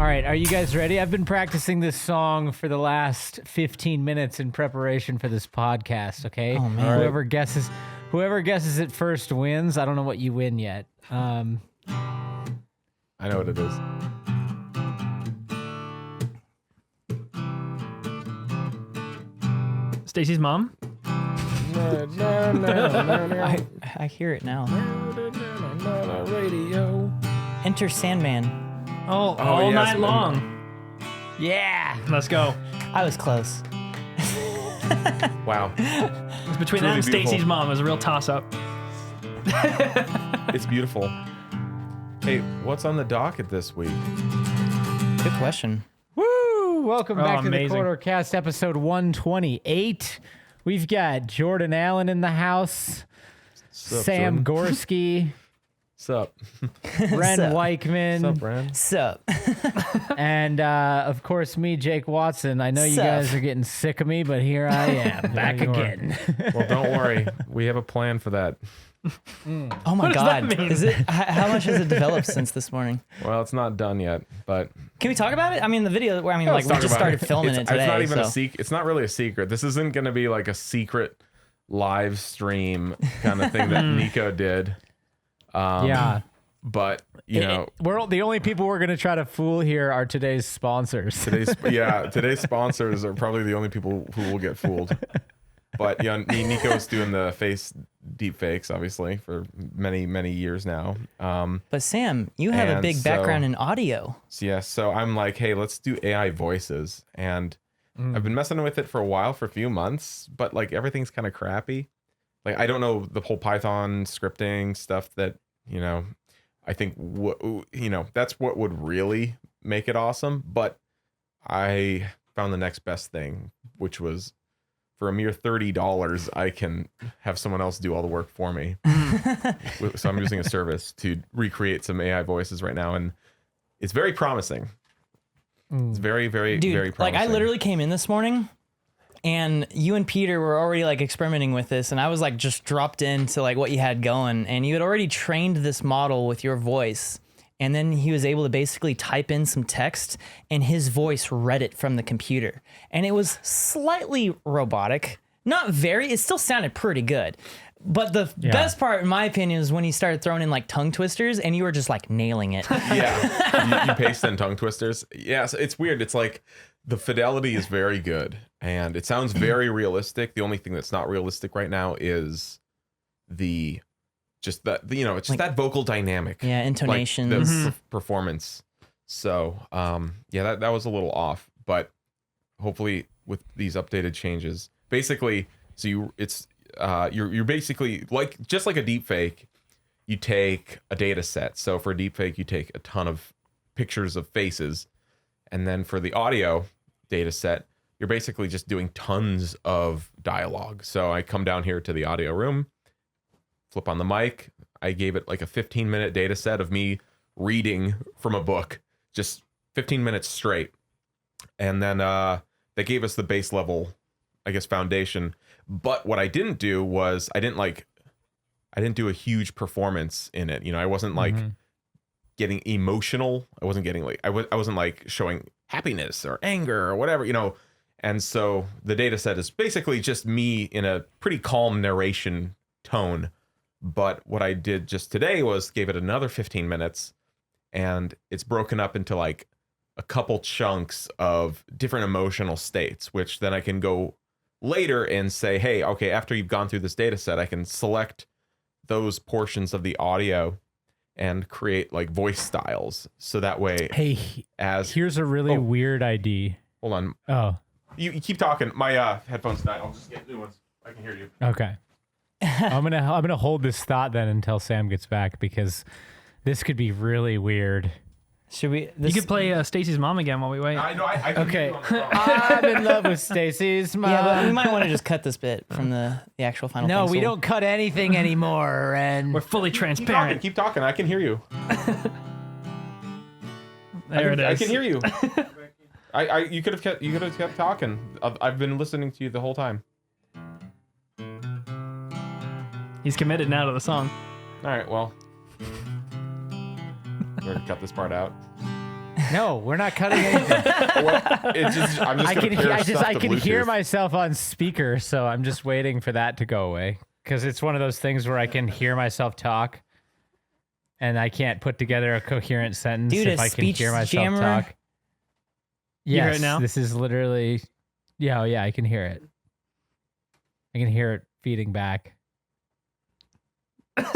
All right, are you guys ready? I've been practicing this song for the last 15 minutes in preparation for this podcast, okay? Oh, man. Whoever guesses it first wins. I don't know what you win yet. I know what it is. Stacy's mom? I hear it now. Radio. Enter Sandman. Oh, all yes, night long. Yeah. Let's go. I was close. Wow. It's between Truly that and Stacy's beautiful. mom. It was a real toss-up. It's beautiful. Hey, what's on the docket this week? Good question. Woo! Welcome back to amazing. the CorridorCast episode 128. We've got Jordan Allen in the house, Sup, Sam Jordan? Gorski, Sup? Ren Sup? Weichman, Sup, Brand? Sup? and of course me, Jake Watson. I know you Sup? guys are getting sick of me, but here I am, back you are. again. Well, don't worry. We have a plan for that. Oh my What does God! that mean? Is it? How much has it developed since this morning? Well, it's not done yet, but Can we talk about it? I mean, the video. I mean, let's like we talk just about started filming it today. It's not even so. a secret. It's not really a secret. This isn't going to be like a secret live stream kind of thing that Nico did. Yeah. But you know, We're the only people we're gonna try to fool here are today's sponsors. today's sponsors are probably the only people who will get fooled. But yeah, Nico's doing the face deepfakes, obviously, for many years now. But Sam, you have a And big background in audio. So I'm like, hey, let's do AI voices, and I've been messing with it for a while, for a few months, but like everything's kind of crappy. Like I don't know the whole Python scripting stuff that I think that's what would really make it awesome. But I found the next best thing, which was for a mere $30, I can have someone else do all the work for me. So I'm using a service to recreate some AI voices right now, and it's very promising. It's very, very, Dude, very promising. like I literally came in this morning and you and Peter were already like experimenting with this, and I was like just dropped into like what you had going, and you had already trained this model with your voice, and then he was able to basically type in some text and his voice read it from the computer, and it was slightly robotic, not very, it still sounded pretty good. But the best part, in my opinion, is when he started throwing in like tongue twisters, and you were just like nailing it. Yeah, you paste in tongue twisters. Yeah, so it's weird. It's like the fidelity is very good, and it sounds very realistic. The only thing that's not realistic right now is it's just that vocal dynamic. Yeah, like intonations. the performance. So, yeah, that was a little off, but hopefully with these updated changes, basically, you're basically just like a deep fake. You take a data set. So for a deep fake, you take a ton of pictures of faces, and then for the audio data set, you're basically just doing tons of dialogue. So I come down here to the audio room, flip on the mic. I gave it like a 15-minute data set of me reading from a book, just 15 minutes straight. And then they gave us the base level, I guess, foundation. But what I didn't do was I didn't do a huge performance in it. I wasn't like getting emotional. I wasn't getting like I wasn't like showing happiness or anger or whatever, And so the data set is basically just me in a pretty calm narration tone. But what I did just today was gave it another 15 minutes, and it's broken up into like a couple chunks of different emotional states, which then I can go later and say, hey, okay, after you've gone through this data set, I can select those portions of the audio and create like voice styles. So that way, Hey, here's a really weird idea. Hold on. Oh, You keep talking. My headphones died. I'll just get new ones. I can hear you. okay. I'm gonna hold this thought then until Sam gets back, because this could be really weird. Should we? You could play Stacy's mom again while we wait. I know. I can hear Okay. you on the phone. I'm in love with Stacy's mom. Yeah, but we might want to just cut this bit from the actual final. No, thing, we so- don't cut anything anymore, and We're fully transparent. Keep talking. I can hear you. There it is. I can hear you. You could have kept talking. I've been listening to you the whole time. He's committed now to the song. All right. Well, we're gonna cut this part out. No, we're not cutting anything. Well, I'm just gonna pair stuff I to can hear Bluetooth. myself on speaker, so I'm just waiting for that to go away. Because it's one of those things where I can hear myself talk, and I can't put together a coherent sentence Dude, if a I can hear speech myself jammer? talk. You hear Yes, it now? this is literally, yeah, I can hear it. I can hear it feeding back.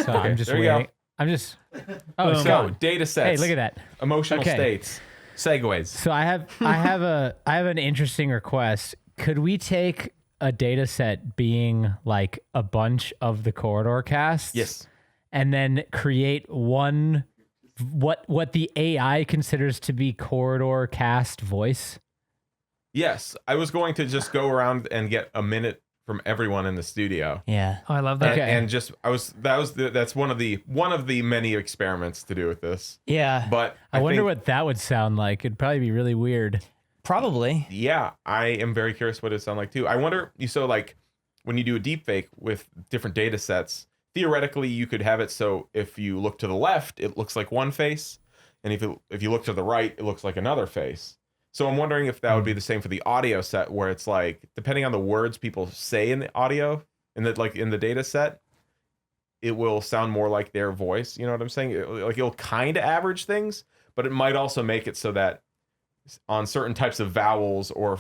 So I'm just there you go. waiting. I'm just. Oh, it's Boom. So going. data sets. Hey, look at that. Emotional Okay. states. Segues. So I have an interesting request. Could we take a data set being like a bunch of the corridor casts? Yes. And then create one what the AI considers to be corridor cast voice? Yes. I was going to just go around and get a minute from everyone in the studio. Yeah. Oh, I love that. Okay. And just that's one of the many experiments to do with this. Yeah. But I wonder think, what that would sound like. It'd probably be really weird. Probably. Yeah, I am very curious what it sound like too. I wonder, so like when you do a deepfake with different data sets, theoretically you could have it so if you look to the left, it looks like one face, and if you look to the right, it looks like another face. So I'm wondering if that would be the same for the audio set, where it's like depending on the words people say in the audio and that like in the data set, it will sound more like their voice. You know what I'm saying? It'll kind of average things, but it might also make it so that on certain types of vowels or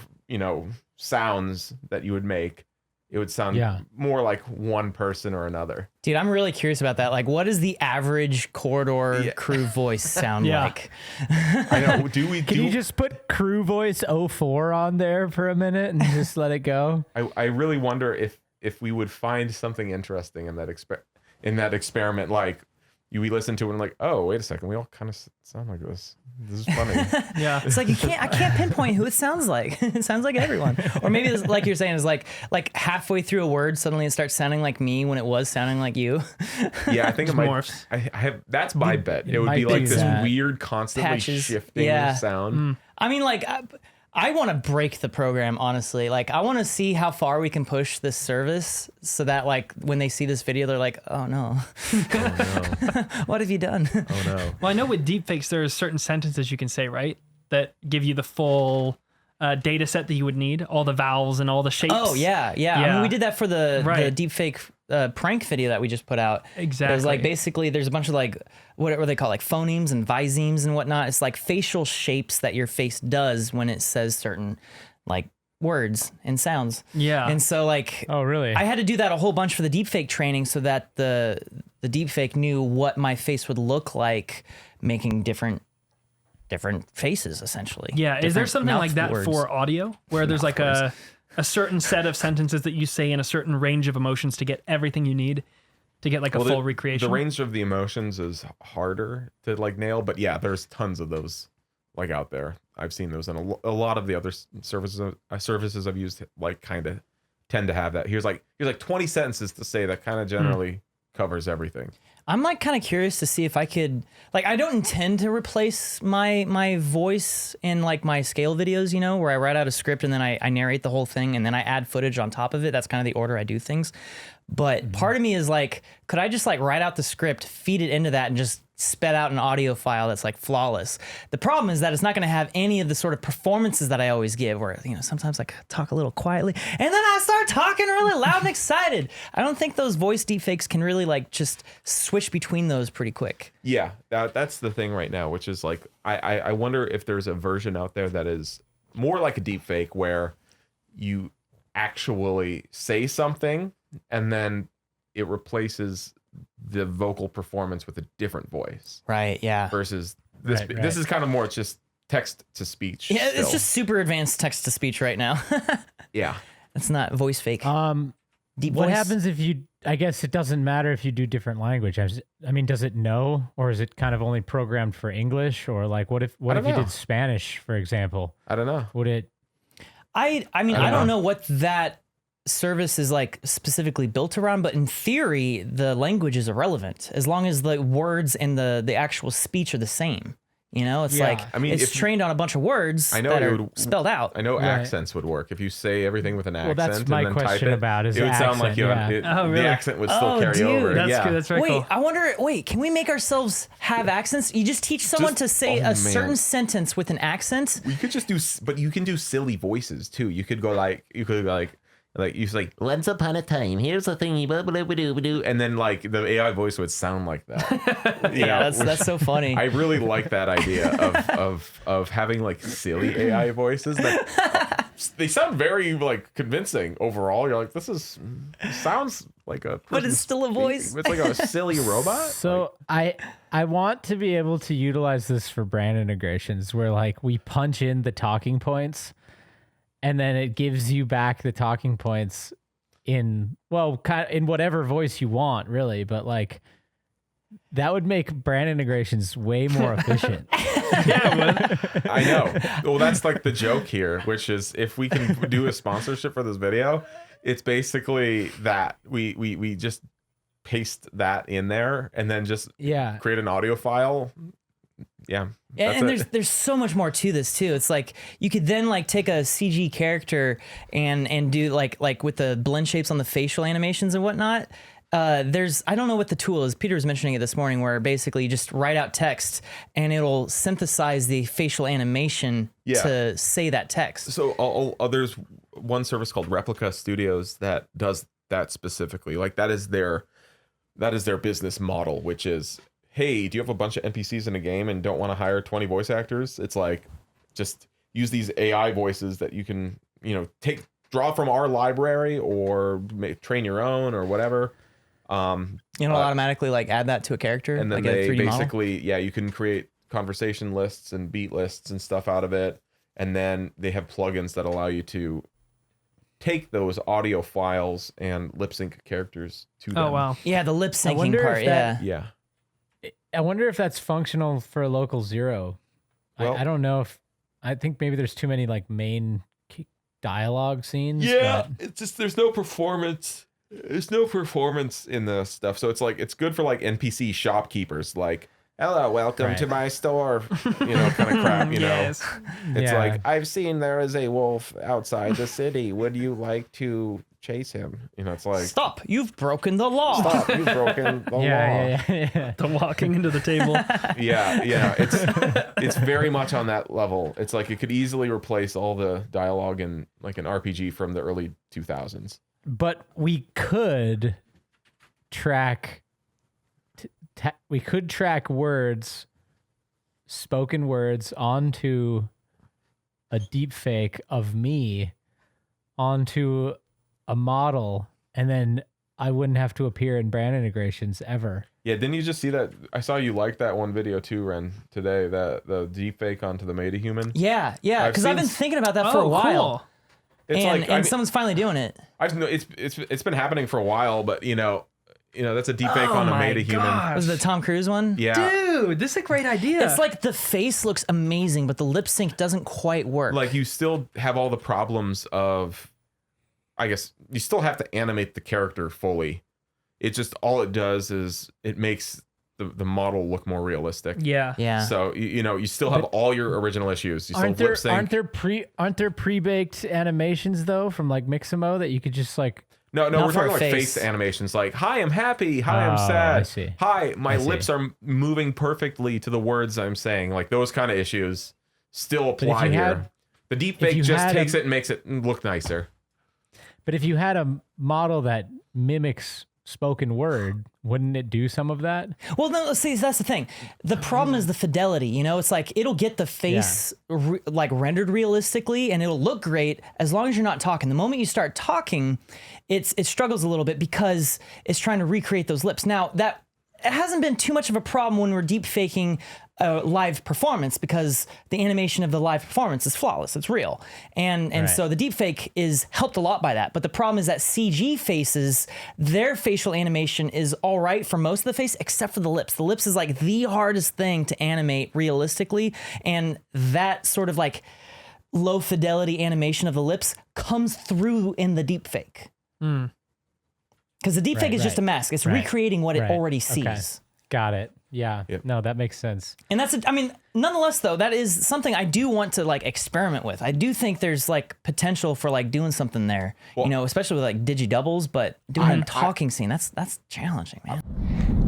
sounds that you would make, it would sound more like one person or another. Dude, I'm really curious about that. Like, what does the average corridor crew voice sound Yeah. like? I know. Can you just put crew voice 04 on there for a minute and just let it go? I really wonder if we would find something interesting in that experiment. Like we listen to it and like, oh, wait a second, we all kind of sound like this. This is funny. Yeah. It's like I can't pinpoint who it sounds like. It sounds like everyone. Or maybe it's like you're saying is like halfway through a word, suddenly it starts sounding like me when it was sounding like you. Yeah, I think it Just might. morphs. I have. That's my bet. It would might be like be this that. weird, constantly Patches. shifting Yeah. sound. I mean, like, I want to break the program, honestly. Like, I want to see how far we can push this service so that, like, when they see this video, they're like, oh, no. Oh no! What have you done? Oh no! Well, I know with deepfakes, there's certain sentences you can say, right? That give you the full data set that you would need, all the vowels and all the shapes. Oh, yeah. I Yeah. mean, we did that for the Right. deepfake prank video that we just put out. Exactly. There's like basically there's a bunch of like what they call like phonemes and visemes and whatnot. It's like facial shapes that your face does when it says certain like words and sounds. Yeah. And so like Oh, really? I had to do that a whole bunch for the deepfake training so that the deepfake knew what my face would look like making different faces essentially. Yeah. Is there Different something like that mouth words. for audio where there's like a certain set of sentences that you say in a certain range of emotions to get everything you need to get like a full recreation? The range of the emotions is harder to like nail, but yeah, there's tons of those like out there. I've seen those, and a lot of the other services I've used like kind of tend to have that. Here's like 20 sentences to say that kind of generally covers everything. I'm like kind of curious to see if I could like I don't intend to replace my voice in like my scale videos, where I write out a script and then I narrate the whole thing and then I add footage on top of it. That's kind of the order I do things. But part of me is like, could I just like write out the script, feed it into that and just spit out an audio file that's like flawless? The problem is that it's not going to have any of the sort of performances that I always give where, sometimes I talk a little quietly and then I start talking really loud and excited. I don't think those voice deepfakes can really like just switch between those pretty quick. Yeah, that's the thing right now, which is like I wonder if there's a version out there that is more like a deepfake where you actually say something and then it replaces the vocal performance with a different voice. Right, yeah. Versus this Right. this is kind of more just text to speech. Yeah, it's still. just super advanced text to speech right now. Yeah. It's not voice fake. Deep what voice. happens if you? I guess it doesn't matter if you do different language. I mean, does it know, or is it kind of only programmed for English, or like what if don't you know. did Spanish, for example? I don't know. Would it? I mean, I don't know what that service is like specifically built around, but in theory, the language is irrelevant as long as the words and the actual speech are the same. You know, it's Yeah. like I mean, it's if you- trained on a bunch of words I know that it are would- spelled out. I know Right. accents would work. If you say everything with an accent that's my and then type question it, about is it would sound like accent, you. yeah. Oh, really? The accent would still Oh, carry dude. over. That's yeah. good. That's very Wait, cool. I wonder. Wait, can we make ourselves have accents? You just teach someone Just- to say oh, a certain man. sentence with an accent. You could just do, but you can do silly voices too. You could go like you say, once upon a time, here's the thing, blah, blah, blah, blah, blah, and then like the AI voice would sound like that. Yeah, that's so funny. I really like that idea of having like silly AI voices that they sound very like convincing overall. You're like, this sounds like a, But it's person still a voice. speaking. It's like a silly robot. So I want to be able to utilize this for brand integrations where like we punch in the talking points and then it gives you back the talking points in whatever voice you want, really, but like that would make brand integrations way more efficient. I know. Well, that's like the joke here, which is if we can do a sponsorship for this video, it's basically that we just paste that in there and then just Yeah. create an audio file. Yeah. And that's it. there's so much more to this too. It's like you could then like take a CG character and do like with the blend shapes on the facial animations and whatnot. I don't know what the tool is. Peter was mentioning it this morning, where basically you just write out text and it'll synthesize the facial animation Yeah. to say that text. So there's one service called Replica Studios that does that specifically. Like that is their business model, which is, hey, do you have a bunch of NPCs in a game and don't want to hire 20 voice actors? It's like, just use these AI voices that you can, draw from our library or train your own or whatever. It'll automatically like add that to a character, And then like a they 3D model. basically, you can create conversation lists and beat lists and stuff out of it. And then they have plugins that allow you to take those audio files and lip sync characters to them. Oh wow. Yeah, the lip syncing wonder part. if that- Yeah. Yeah. I wonder if that's functional for a local zero. Well- I don't know if I think maybe there's too many like main dialogue scenes. Yeah, but- it's just there's no performance. There's no performance in the stuff. So it's like it's good for like NPC shopkeepers, like, hello, welcome Right. to my store, kind of crap, Yes. It's Yeah. like, I've seen there is a wolf outside the city. Would you like to chase him? It's like, Stop! You've broken the law. stop, you've broken the law. yeah. The walking into the table. Yeah, it's very much on that level. It's like it could easily replace all the dialogue in like an RPG from the early 2000s. But we could track words, spoken words onto a deep fake of me onto a model, and then I wouldn't have to appear in brand integrations ever. Yeah, didn't you just see that? I saw you like that one video too, Wren, today, that the deep fake onto the Meta Human. Yeah, I've because I've seen been s- thinking about that for a while. Cool. It's And, like, and someone's finally doing it. I've know it's been happening for a while, but that's a deep fake Oh on a my Meta Human. gosh. Was it the Tom Cruise one? Yeah, Dude, this is a great idea. It's like the face looks amazing, but the lip sync doesn't quite work. like you still have all the problems of, I guess you still have to animate the character fully. It just all it does is it makes the model look more realistic. yeah. yeah. So you still have all your original issues. You still Aren't lip there sync. aren't there pre-baked animations though from like Mixamo that you could just like No, Not we're for talking a like face. face animations, like "Hi, I'm happy. Hi, I'm Oh, sad. I see. Hi, my I see. lips are moving perfectly to the words I'm saying." Like those kind of issues still if apply you here. had- The deep if fake you just had takes a- it and makes it look nicer. But if you had a model that mimics spoken word, wouldn't it do some of that? Well, no, see, that's the thing. The problem is the fidelity. It's like it'll get the face like rendered realistically, and it'll look great as long as you're not talking. The moment you start talking, it struggles a little bit because it's trying to recreate those lips. Now that it hasn't been too much of a problem when we're deep faking a live performance because the animation of the live performance is flawless. It's real. And Right. so the deep fake is helped a lot by that. But the problem is that CG faces, their facial animation is all right for most of the face except for the lips. The lips is like the hardest thing to animate realistically. And that sort of like low fidelity animation of the lips comes through in the deep fake. Because the deep fake is just a mask. It's Right. recreating what it Right. already Okay. sees. Got it. Yeah. Yep. No, that makes sense. And I mean, nonetheless, though, that is something I do want to like experiment with. I do think there's like potential for like doing something there, Well, especially with like digi doubles, but doing a talking scene, that's challenging, man.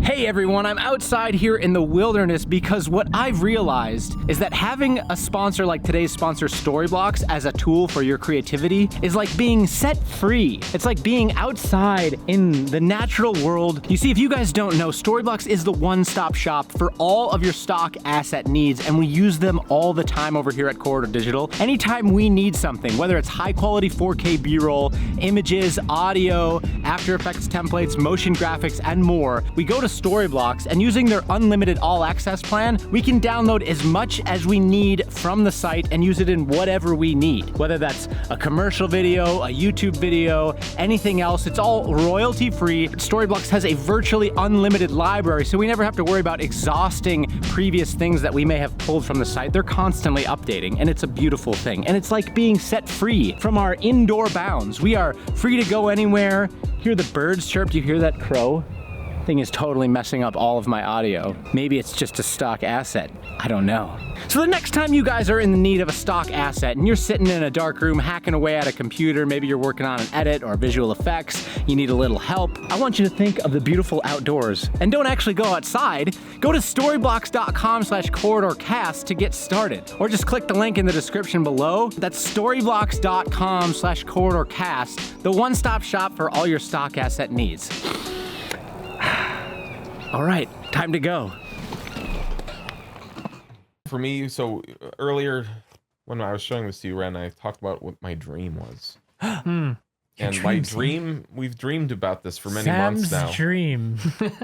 Hey everyone, I'm outside here in the wilderness because what I've realized is that having a sponsor like today's sponsor, Storyblocks, as a tool for your creativity is like being set free. It's like being outside in the natural world. You see, if you guys don't know, Storyblocks is the one-stop shop for all of your stock asset needs, and we use them all the time over here at Corridor Digital. Anytime we need something, whether it's high-quality 4K B-roll, images, audio, After Effects templates, motion graphics, and more, we go to Storyblocks, and using their unlimited all-access plan, we can download as much as we need from the site and use it in whatever we need. Whether that's a commercial video, a YouTube video, anything else, it's all royalty-free. Storyblocks has a virtually unlimited library, so we never have to worry about exhausting previous things that we may have pulled from the site. They're constantly updating, and it's a beautiful thing. And it's like being set free from our indoor bounds. We are free to go anywhere. Hear the birds chirp. Do you hear that crow? Thing is totally messing up all of my audio. Maybe it's just a stock asset. I don't know. So the next time you guys are in the need of a stock asset and you're sitting in a dark room hacking away at a computer, maybe you're working on an edit or visual effects, you need a little help, I want you to think of the beautiful outdoors. And don't actually go outside. Go to storyblocks.com/CorridorCast to get started. Or just click the link in the description below. That's storyblocks.com/CorridorCast, the one-stop shop for all your stock asset needs. All right, time to go. For me, so earlier when I was showing this to you, Wren, I talked about what my dream was. And my dream, we've dreamed about this for many months now. Dream.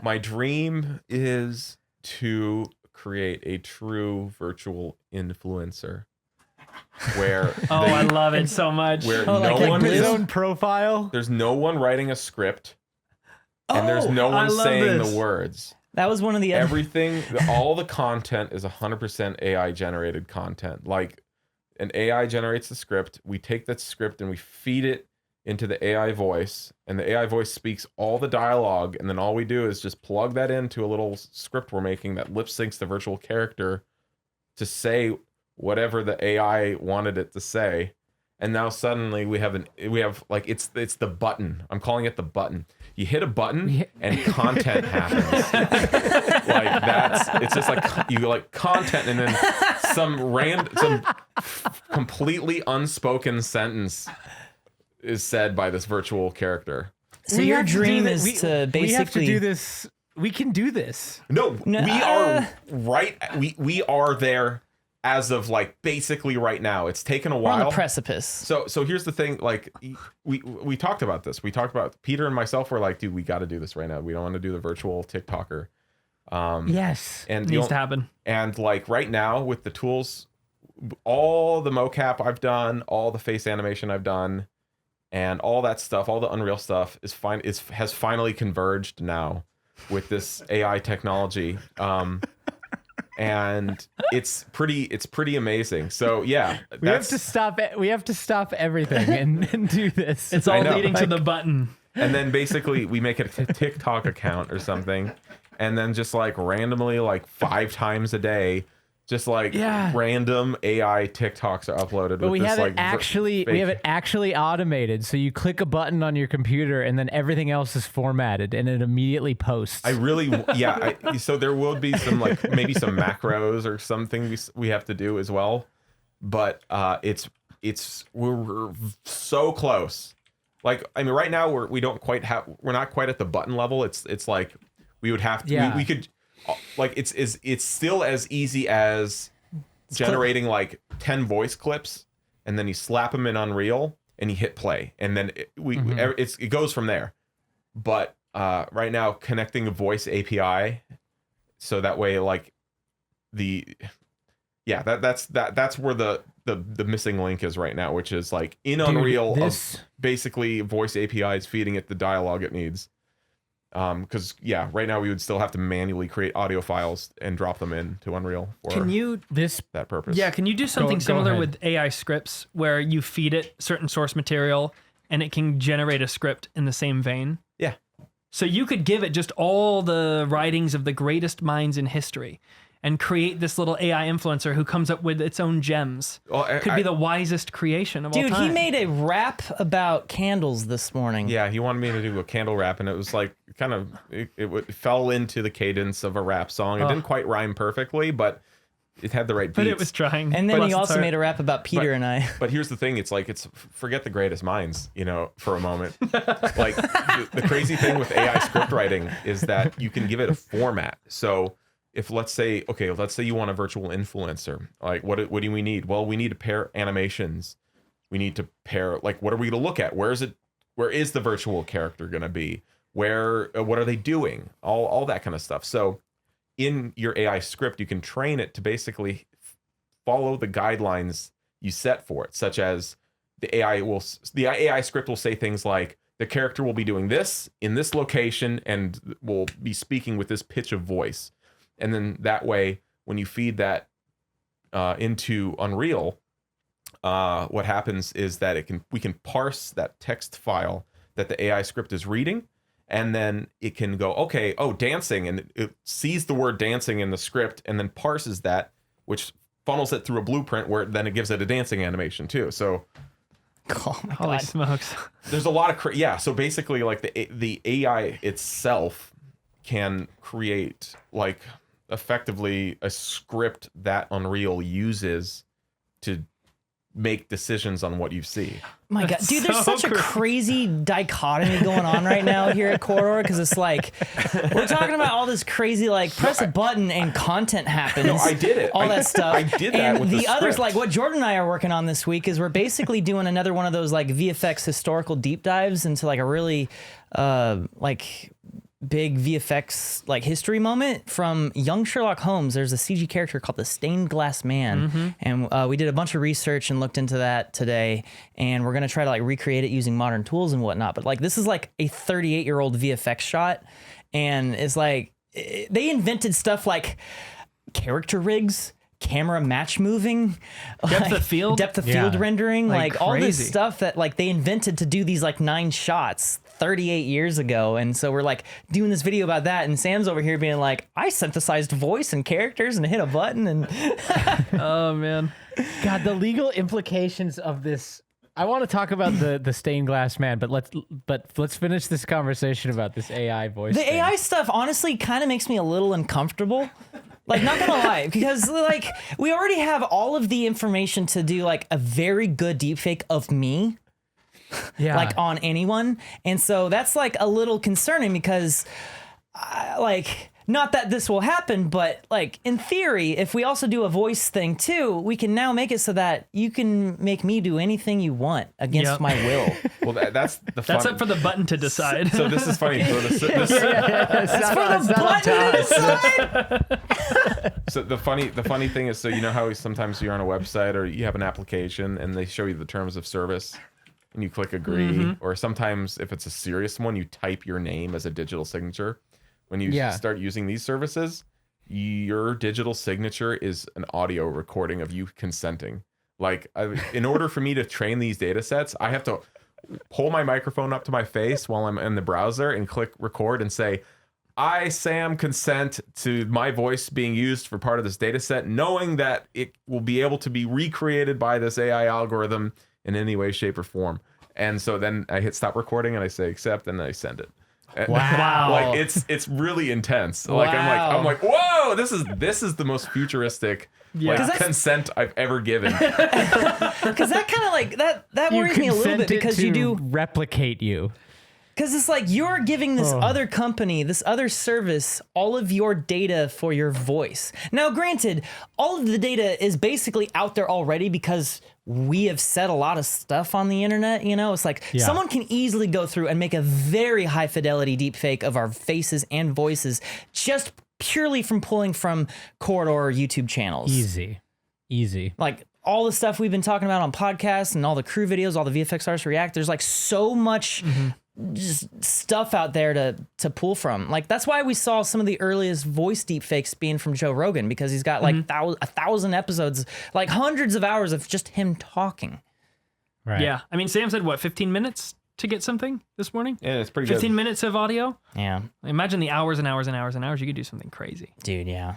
My dream is to create a true virtual influencer where I love it so much. where Oh, no like one His is, own profile. there's no one writing a script and there's no I one love saying this. the words. That was one of the Everything, all the content is 100% AI generated content. Like an AI generates the script, we take that script and we feed it into the AI voice, and the AI voice speaks all the dialogue, and then all we do is just plug that into a little script we're making that lip syncs the virtual character to say whatever the AI wanted it to say. And now suddenly we have like it's the button. I'm calling it the button. You hit a button and content happens. It's just like you like content and then some completely unspoken sentence is said by this virtual character. So your dream is to basically We have to do this. We can do this. No, we are right. We are there as of like basically right now. It's taken a we're on while. the precipice. So here's the thing. Like we talked about this. We talked about Peter and myself were like, dude, we got to do this right now. We don't want to do the virtual TikToker. Yes. And It needs to happen. And like right now with the tools, all the mocap I've done, all the face animation I've done, and all that stuff, all the Unreal stuff has finally converged now with this AI technology. And it's pretty amazing. So yeah, We have to stop it. We have to stop everything and do this. It's all know. leading to the button. and then basically we make a TikTok account or something, and then just like randomly like 5 times a day, just like random AI TikToks are uploaded. But with we this, have like, it actually we have it actually automated. So you click a button on your computer and then everything else is formatted and it immediately posts. So there will be some like maybe some macros or something we have to do as well, but we're so close. Like I mean, right now we're not quite at the button level. It's like we would have to we could like it's still as easy as generating like 10 voice clips, and then you slap them in Unreal and you hit play, and then it goes from there. But right now connecting a voice API, so that way like that's where the missing link is right now, which is like in Unreal of basically voice APIs feeding it the dialogue it needs. Because right now we would still have to manually create audio files and drop them into Unreal for that purpose. Yeah, can you do something Go similar ahead. with AI scripts where you feed it certain source material and it can generate a script in the same vein? Yeah. So you could give it just all the writings of the greatest minds in history and create this little AI influencer who comes up with its own gems. Well, Could be the wisest creation of all Dude, time. he made a rap about candles this morning. Yeah, he wanted me to do a candle rap, and it was like kind of it fell into the cadence of a rap song. It didn't quite rhyme perfectly, but it had the right beats. But it was trying. And then Bless he its also heart. made a rap about Peter and I. But here's the thing: it's forget the greatest minds, for a moment. Like the crazy thing with AI script writing is that you can give it a format. So if let's say you want a virtual influencer, like what do we need? Well, we need to pair animations. We need to pair what are we to look at? Where is the virtual character going to be? What are they doing? All that kind of stuff. So in your AI script, you can train it to basically follow the guidelines you set for it, such as the AI script will say things like the character will be doing this in this location and will be speaking with this pitch of voice. And then that way, when you feed that into Unreal, what happens is that we can parse that text file that the AI script is reading, and then it can go, dancing, and it sees the word dancing in the script and then parses that, which funnels it through a blueprint where then it gives it a dancing animation too. So Oh my Holy God. smokes. there's a lot of so basically the AI itself can create effectively a script that Unreal uses to make decisions on what you see. My God, That's dude, there's so such a crazy. crazy dichotomy going on right now here at Corridor, because it's we're talking about all this crazy press a button and content happens. No, I did it. All that stuff. I did that and with the others, script. what Jordan and I are working on this week is we're basically doing another one of those VFX historical deep dives into a really big VFX history moment from young Sherlock Holmes. There's a CG character called the Stained Glass Man, and we did a bunch of research and looked into that today, and we're gonna try to recreate it using modern tools and whatnot. But this is a 38-year-old VFX shot, and it's they invented stuff like character rigs, camera match moving, Depth of field? depth of Yeah. field rendering, all this crazy. stuff that they invented to do these 9 shots 38 years ago. And so we're doing this video about that, and Sam's over here being I synthesized voice and characters and hit a button, and Oh, man. God, the legal implications of this. I want to talk about the stained glass man, but let's finish this conversation about this AI voice. the thing. AI stuff honestly kind of makes me a little uncomfortable. Not gonna lie, because we already have all of the information to do a very good deepfake of me. Yeah. On anyone. And so that's a little concerning, because not that this will happen, but in theory, if we also do a voice thing too, we can now make it so that you can make me do anything you want against Yep. my will. Well, that's the fun. That's up for the button to decide. So this is funny. So So the funny thing is, how sometimes you're on a website or you have an application and they show you the terms of service and you click agree, or sometimes if it's a serious one, you type your name as a digital signature. When you start using these services, your digital signature is an audio recording of you consenting. In order for me to train these data sets, I have to pull my microphone up to my face while I'm in the browser and click record and say, I, Sam, consent to my voice being used for part of this data set, knowing that it will be able to be recreated by this AI algorithm in any way, shape, or form. And so then I hit stop recording and I say accept, and then I send it. Wow. It's really intense. I'm like, whoa, this is the most futuristic consent I've ever given. Because that kind of that You worries me a little bit, consented because to you do. replicate you. Because it's you're giving this other company, this other service, all of your data for your voice. Now, granted, all of the data is basically out there already, because we have said a lot of stuff on the internet. It's someone can easily go through and make a very high fidelity deepfake of our faces and voices just purely from pulling from Corridor YouTube channels. Easy. All the stuff we've been talking about on podcasts and all the crew videos, all the VFX artists react. There's so much just stuff out there to pull from. That's why we saw some of the earliest voice deepfakes being from Joe Rogan, because he's got 1,000 episodes, hundreds of hours of just him talking. Right. Yeah. I mean, Sam said, 15 minutes to get something this morning. And it's pretty 15 good. minutes of audio. Yeah, Imagine the hours and hours and hours and hours. You could do something crazy. dude. Yeah.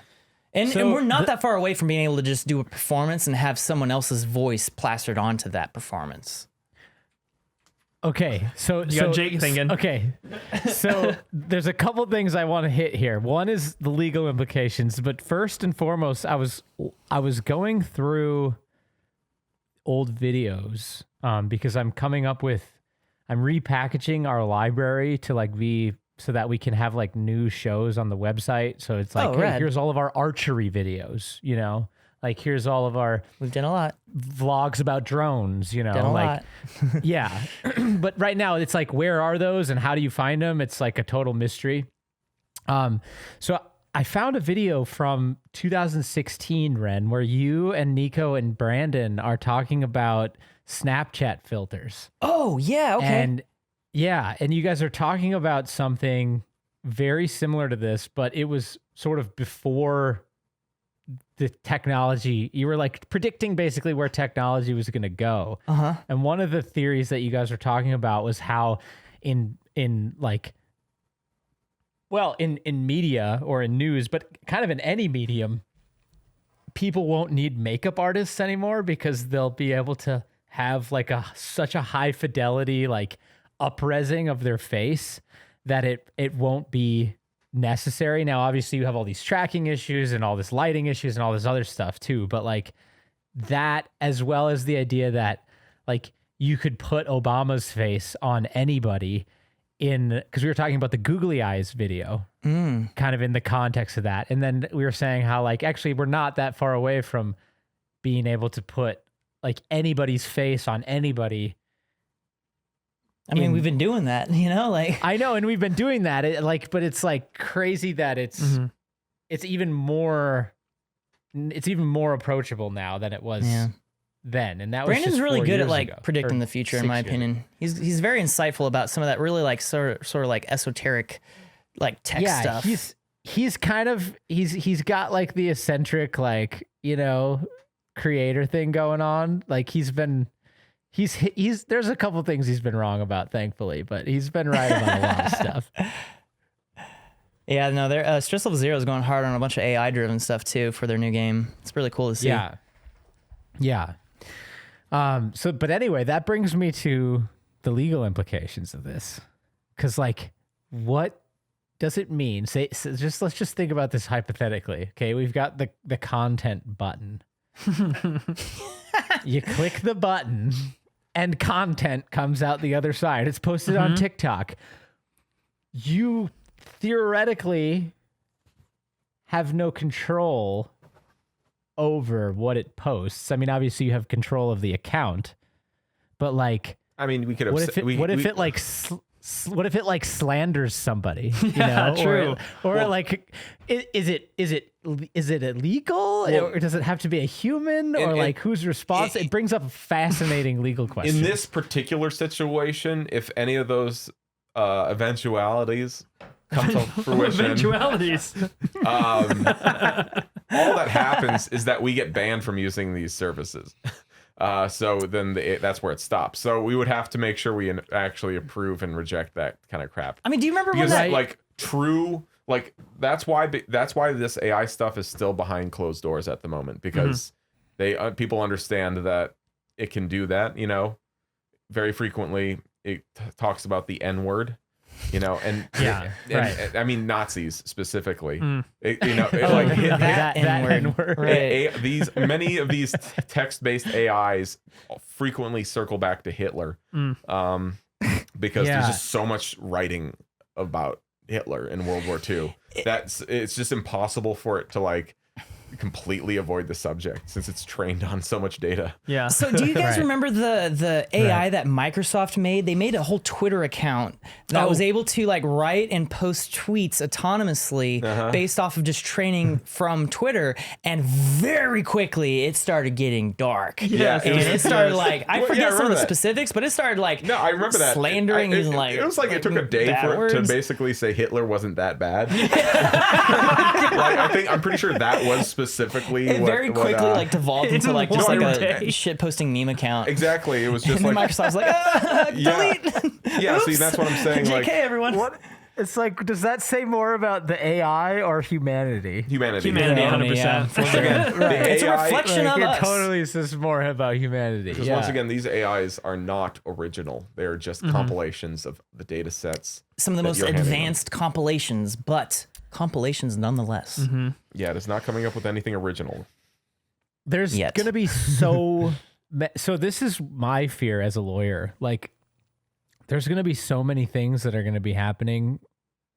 And So we're not that far away from being able to just do a performance and have someone else's voice plastered onto that performance. Okay, so You got Jake thinking. Okay, so there's a couple things I want to hit here. One is the legal implications, but first and foremost, I was going through old videos because I'm repackaging our library to like be so that we can have like new shows on the website. So it's like, Oh, hey, rad. here's all of our archery videos, you know, like here's all of our We've done a lot. vlogs about drones, you know, Done a like lot. yeah. But right now it's like, where are those and how do you find them? It's like a total mystery. So I found a video from 2016, Wren, where you and Nico and Brandon are talking about Snapchat filters. Oh yeah. Okay. And yeah, and you guys are talking about something very similar to this, but it was sort of before the technology. You were like predicting basically where technology was going to go. Uh-huh. And one of the theories that you guys were talking about was how in media or in news, but kind of in any medium, people won't need makeup artists anymore because they'll be able to have like such a high fidelity like up-resing of their face that it won't be necessary. Now, obviously, you have all these tracking issues and all this lighting issues and all this other stuff too, but like that, as well as the idea that like you could put Obama's face on anybody because we were talking about the googly eyes video, kind of in the context of that. And then we were saying how like, actually, we're not that far away from being able to put like anybody's face on anybody. I mean, we've been doing that, you know, like I know, and we've been doing that. But it's like crazy that it's even more approachable now than it was then. And that was Brandon's just really 4 good at years like ago, predicting or the future, in 6 my years opinion. He's very insightful about some of that really like sort of like esoteric, like tech stuff. He's kind of he's got like the eccentric like, you know, creator thing going on. Like he's there's a couple things he's been wrong about, thankfully, but he's been right about a lot of stuff. Yeah, no, Stress Level Zero is going hard on a bunch of AI driven stuff too for their new game. It's really cool to see. Yeah. But anyway, that brings me to the legal implications of this. Cause like, what does it mean? Let's just think about this hypothetically. Okay. We've got the content button. You click the button and content comes out the other side. It's posted on TikTok. You theoretically have no control over what it posts. I mean, obviously you have control of the account, but like, I mean, we could have. what if it like slanders somebody? You know, true. Or like, is it illegal, or does it have to be a human, or like who's responsible? It brings up a fascinating legal question. In this particular situation, if any of those eventualities come to fruition, Eventualities. all that happens is that we get banned from using these services. So then that's where it stops. So we would have to make sure we actually approve and reject that kind of crap. I mean, do you remember Because when that like true, like that's why this AI stuff is still behind closed doors at the moment, because people understand that it can do that. You know, very frequently it talks about the N word. You know, and right. I mean Nazis specifically. Mm. that N-word. Right. Many of these text-based AIs frequently circle back to Hitler, because there's just so much writing about Hitler in World War II. It's just impossible for it to like completely avoid the subject since it's trained on so much data. Yeah. So do you guys remember the AI that Microsoft made? They made a whole Twitter account that was able to like write and post tweets autonomously based off of just training from Twitter, and very quickly it started getting dark. Yes. And it started like, I forget some of the that. specifics, but it started like No, I remember that. slandering it was like it took a day bad for it to words. basically say Hitler wasn't that bad. Like, I'm pretty sure that was specifically Very quickly like devolved into like just like one a day. shit posting meme account. exactly. It was just And then like Microsoft's like, yeah, delete. yeah. See, Oops. that's what I'm saying. JK, Like everyone. What? It's like, does that say more about the AI or humanity? humanity. Humanity, Yeah, 100%. yeah. Once again, the It's a AI, reflection of Like, it us. totally says more about humanity. because Yeah. once again, these AIs are not original. They are just compilations of the data sets. Some of the that most you're handing them. advanced compilations, but compilations nonetheless. Yeah, it is not coming up with anything original. There's Yet. going to be so this is my fear as a lawyer. Like, there's going to be so many things that are going to be happening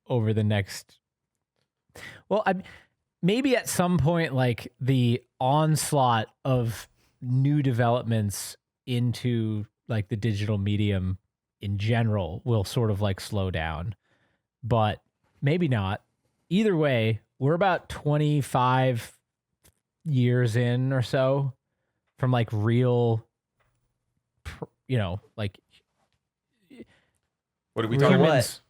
over the next, well, maybe at some point, like the onslaught of new developments into like the digital medium in general will sort of like slow down, but maybe not. Either way, we're about 25 years in or so from like real, like What are we talking about? humans,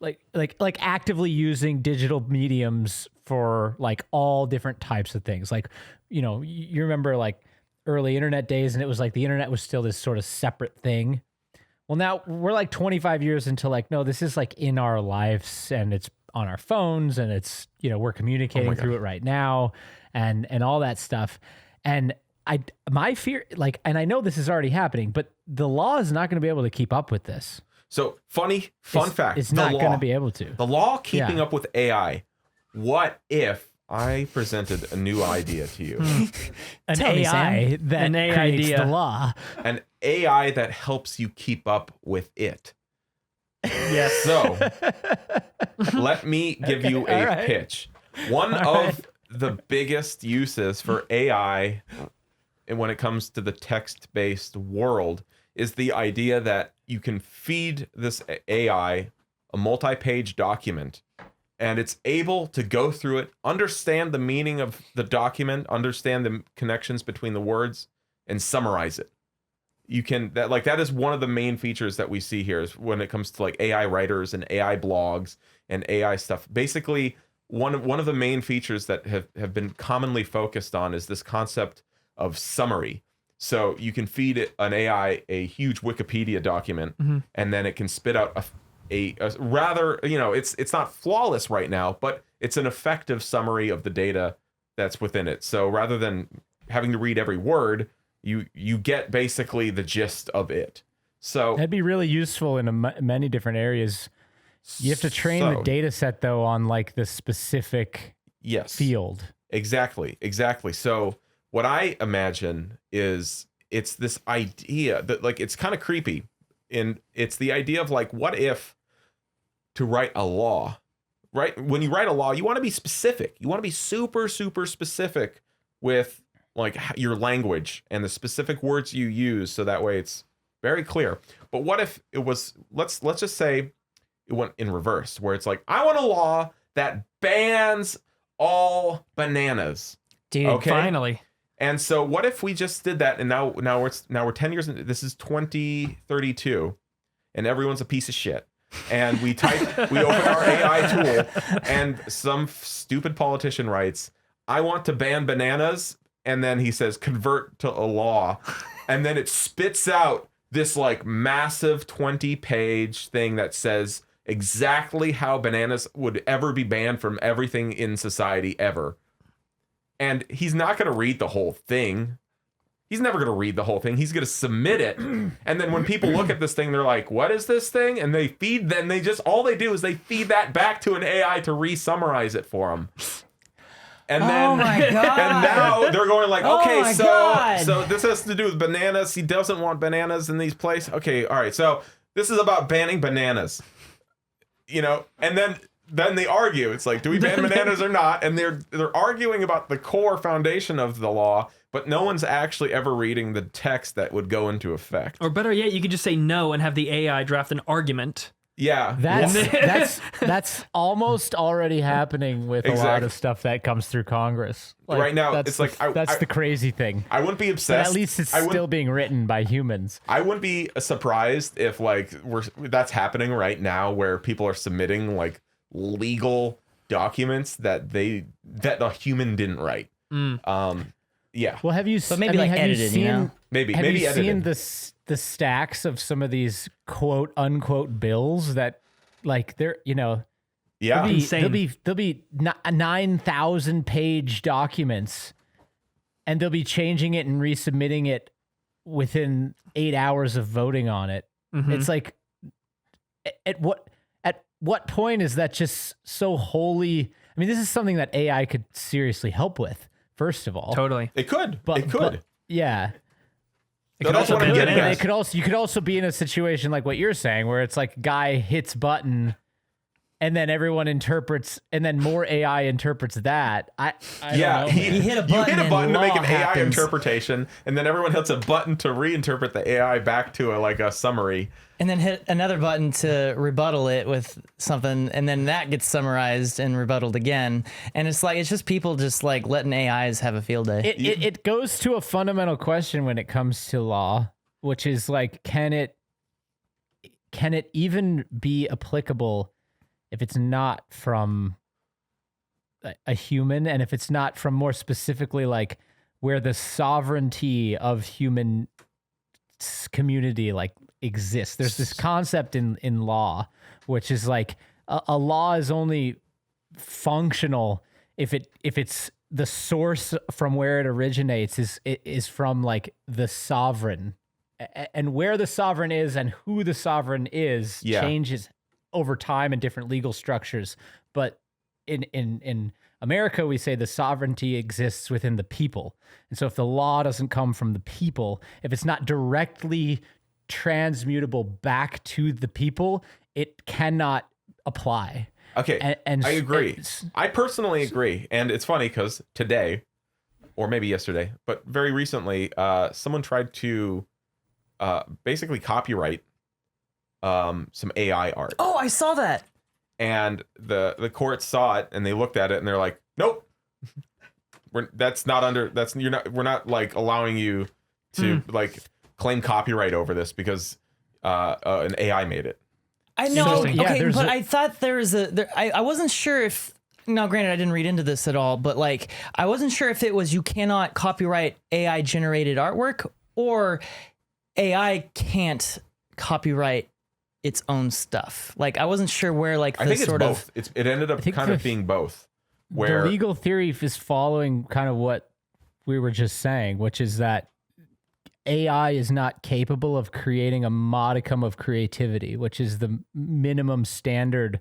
like actively using digital mediums for like all different types of things. Like, you remember like early internet days, and it was like the internet was still this sort of separate thing. Well, now we're like 25 years into like, no, this is like in our lives, and it's on our phones, and it's, we're communicating through it right now, and all that stuff. And my fear, like, and I know this is already happening, but the law is not going to be able to keep up with this. So fun fact. It's the not law- going to be able to. The law keeping Yeah. up with AI. What if I presented a new idea to you? An Tell me, AI Sam. that An AI creates idea. the law. An AI that helps you keep up with it. Yes. So let me give you a all right. pitch. One of the biggest uses for AI and when it comes to the text-based world is the idea that you can feed this AI a multi-page document, and it's able to go through it, understand the meaning of the document, understand the connections between the words, and summarize it. You can that is one of the main features that we see here is when it comes to like AI writers and AI blogs and AI stuff. Basically, one of the main features that have been commonly focused on is this concept of summary. So you can feed it an AI a huge Wikipedia document, and then it can spit out a rather, it's not flawless right now, but it's an effective summary of the data that's within it. So rather than having to read every word, you get basically the gist of it. So That'd be really useful in many different areas. You have to train the data set, though, on like the specific yes, field. Exactly. So what I imagine is it's this idea that like it's kind of creepy, and it's the idea of like, what if to write a law, right? When you write a law, you want to be specific. You want to be super, super specific with like your language and the specific words you use, so that way it's very clear. But what if it was, let's just say it went in reverse, where it's like, I want a law that bans all bananas. Dude, Okay. Finally. And so what if we just did that, and now we're 10 years into this is 2032, and everyone's a piece of shit. And we open our AI tool, and some stupid politician writes, I want to ban bananas, and then he says convert to a law, and then it spits out this like massive 20-page thing that says exactly how bananas would ever be banned from everything in society ever. And he's not going to read the whole thing. He's never going to read the whole thing. He's going to submit it. And then when people look at this thing, they're like, what is this thing? And they feed all they do is they feed that back to an AI to re-summarize it for them. And then, oh my God. and now they're going like, Oh okay, my God. so this has to do with bananas. He doesn't want bananas in these places. Okay, all right. So this is about banning bananas, and then they argue. It's like, do we ban bananas or not? And they're arguing about the core foundation of the law, but no one's actually ever reading the text that would go into effect. Or better yet, you could just say no and have the AI draft an argument. Yeah. That's almost already happening with a lot Exactly. of stuff that comes through Congress. Right now, that's it's like, that's the crazy thing. I wouldn't be But obsessed. at least it's I wouldn't- still being written by humans. I wouldn't be surprised if like that's happening right now, where people are submitting like legal documents that the human didn't write. Yeah, Well, have you? But maybe like have you edited, seen, you know? maybe Have maybe you edited. seen the stacks of some of these quote unquote bills that, like, they're Yeah, there'll be 9,000 page documents, and they'll be changing it and resubmitting it within 8 hours of voting on it. It's like, at what point is that just so wholly? I mean, this is something that AI could seriously help with. First of all, Totally. it could. but It could. yeah. So that's what I'm getting And at. you could also be in a situation like what you're saying, where it's like guy hits button, and then everyone interprets, and then more AI interprets that. I Yeah, don't know, You hit a you hit a button button and to make law an AI happens. interpretation, and then everyone hits a button to reinterpret the AI back to a summary. And then hit another button to rebuttal it with something, and then that gets summarized and rebutted again. And it's just people just like letting AIs have a field day. It goes to a fundamental question when it comes to law, which is like, can it even be applicable if it's not from a human, and if it's not from, more specifically, like where the sovereignty of human community like exists. There's this concept in law, which is like a law is only functional if it's the source from where it originates is from like the sovereign, and where the sovereign is and who the sovereign is changes over time in different legal structures. But in America, we say the sovereignty exists within the people. And so if the law doesn't come from the people, if it's not directly transmutable back to the people, it cannot apply. Okay, And I agree. I personally agree. And it's funny because today, or maybe yesterday, but very recently, someone tried to basically copyright some AI art. Oh, I saw that. And the court saw it, and they looked at it, and they're like, nope, we're not like allowing you to like claim copyright over this because an AI made it. I know. So, yeah, okay, there's but I thought I wasn't sure if. Now, granted, I didn't read into this at all, but like I wasn't sure if it was you cannot copyright AI generated artwork, or AI can't copyright its own stuff. Like I wasn't sure where like the I think it's sort both. of It ended up think kind of the- being both. Where the legal theory is following kind of what we were just saying, which is that AI is not capable of creating a modicum of creativity, which is the minimum standard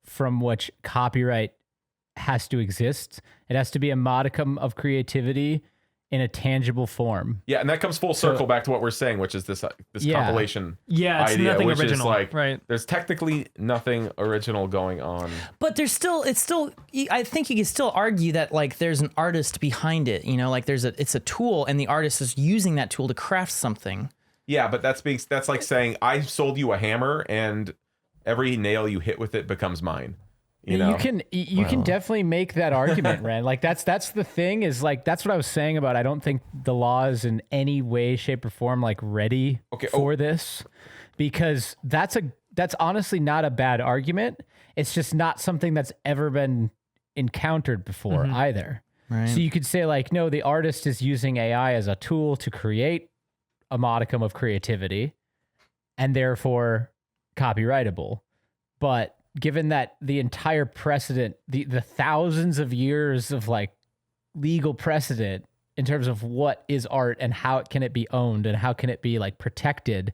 from which copyright has to exist. It has to be a modicum of creativity in a tangible form. yeah, and that comes full circle back to what we're saying, which is this Yeah. compilation. Yeah, it's idea, nothing which original. Is like, right. There's technically nothing original going on. But it's still I think you can still argue that like there's an artist behind it, you know, like it's a tool and the artist is using that tool to craft something. Yeah, but that's like saying I sold you a hammer and every nail you hit with it becomes mine. You know? You can definitely make that argument, Wren. Like that's the thing, is like that's what I was saying about I don't think the law is in any way, shape, or form like ready for this, because that's honestly not a bad argument. It's just not something that's ever been encountered before either. Right. So you could say like, no, the artist is using AI as a tool to create a modicum of creativity and therefore copyrightable. But given that the entire precedent, the thousands of years of like legal precedent in terms of what is art and how can it be owned and how can it be like protected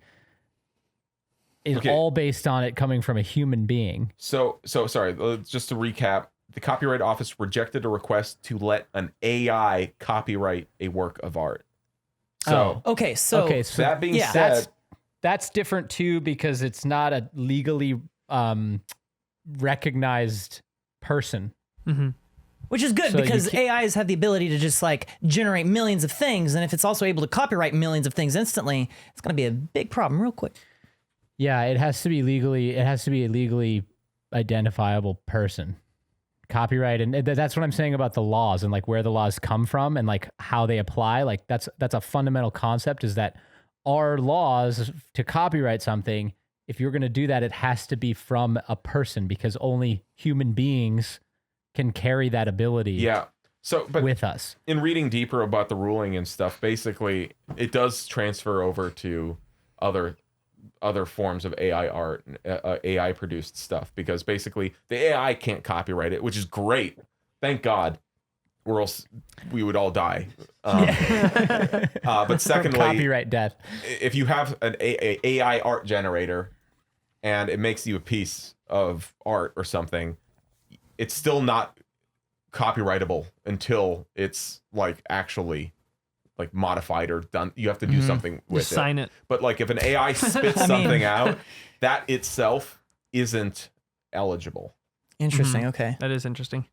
is all based on it coming from a human being. So sorry, just to recap, the Copyright Office rejected a request to let an AI copyright a work of art. So Okay, so that being yeah, said, that's different too, because it's not a legally recognized person. which is good So you because can't- AIs have the ability to just like generate millions of things, and if it's also able to copyright millions of things instantly, it's going to be a big problem real quick. Yeah, it has to be a legally identifiable person. Copyright, and that's what I'm saying about the laws and like where the laws come from and like how they apply. Like that's a fundamental concept, is that our laws to copyright something, if you're going to do that, it has to be from a person, because only human beings can carry that ability. yeah. but with us. in reading deeper about the ruling and stuff, basically it does transfer over to other forms of AI art, AI produced stuff, because basically the AI can't copyright it, which is great. Thank God, or else we would all die. But secondly, Copyright death. if you have an AI art generator and it makes you a piece of art or something, it's still not copyrightable until it's like actually like modified or done. You have to do something with Just sign it. But like if an AI spits something out, that itself isn't eligible. Interesting. Okay. That is interesting.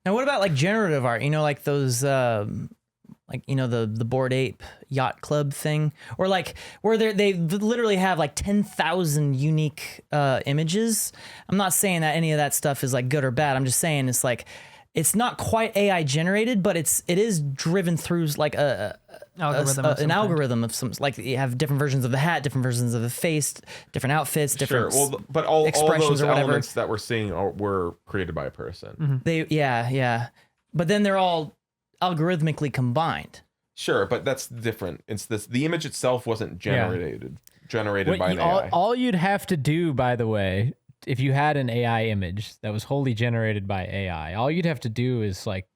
Now, what about like generative art? You know, like those, like, you know, the Bored Ape Yacht Club thing, or like where they literally have like 10,000 unique images. I'm not saying that any of that stuff is like good or bad. I'm just saying it's like, it's not quite AI generated, but it is driven through like an algorithm of some, like you have different versions of the hat, different versions of the face, different outfits, different but all expressions those or whatever. elements that we're seeing were created by a person. But then they're all algorithmically combined. Sure, but that's different. It's this. The image itself wasn't generated by an AI. All you'd have to do, by the way, if you had an AI image that was wholly generated by AI, all you'd have to do is like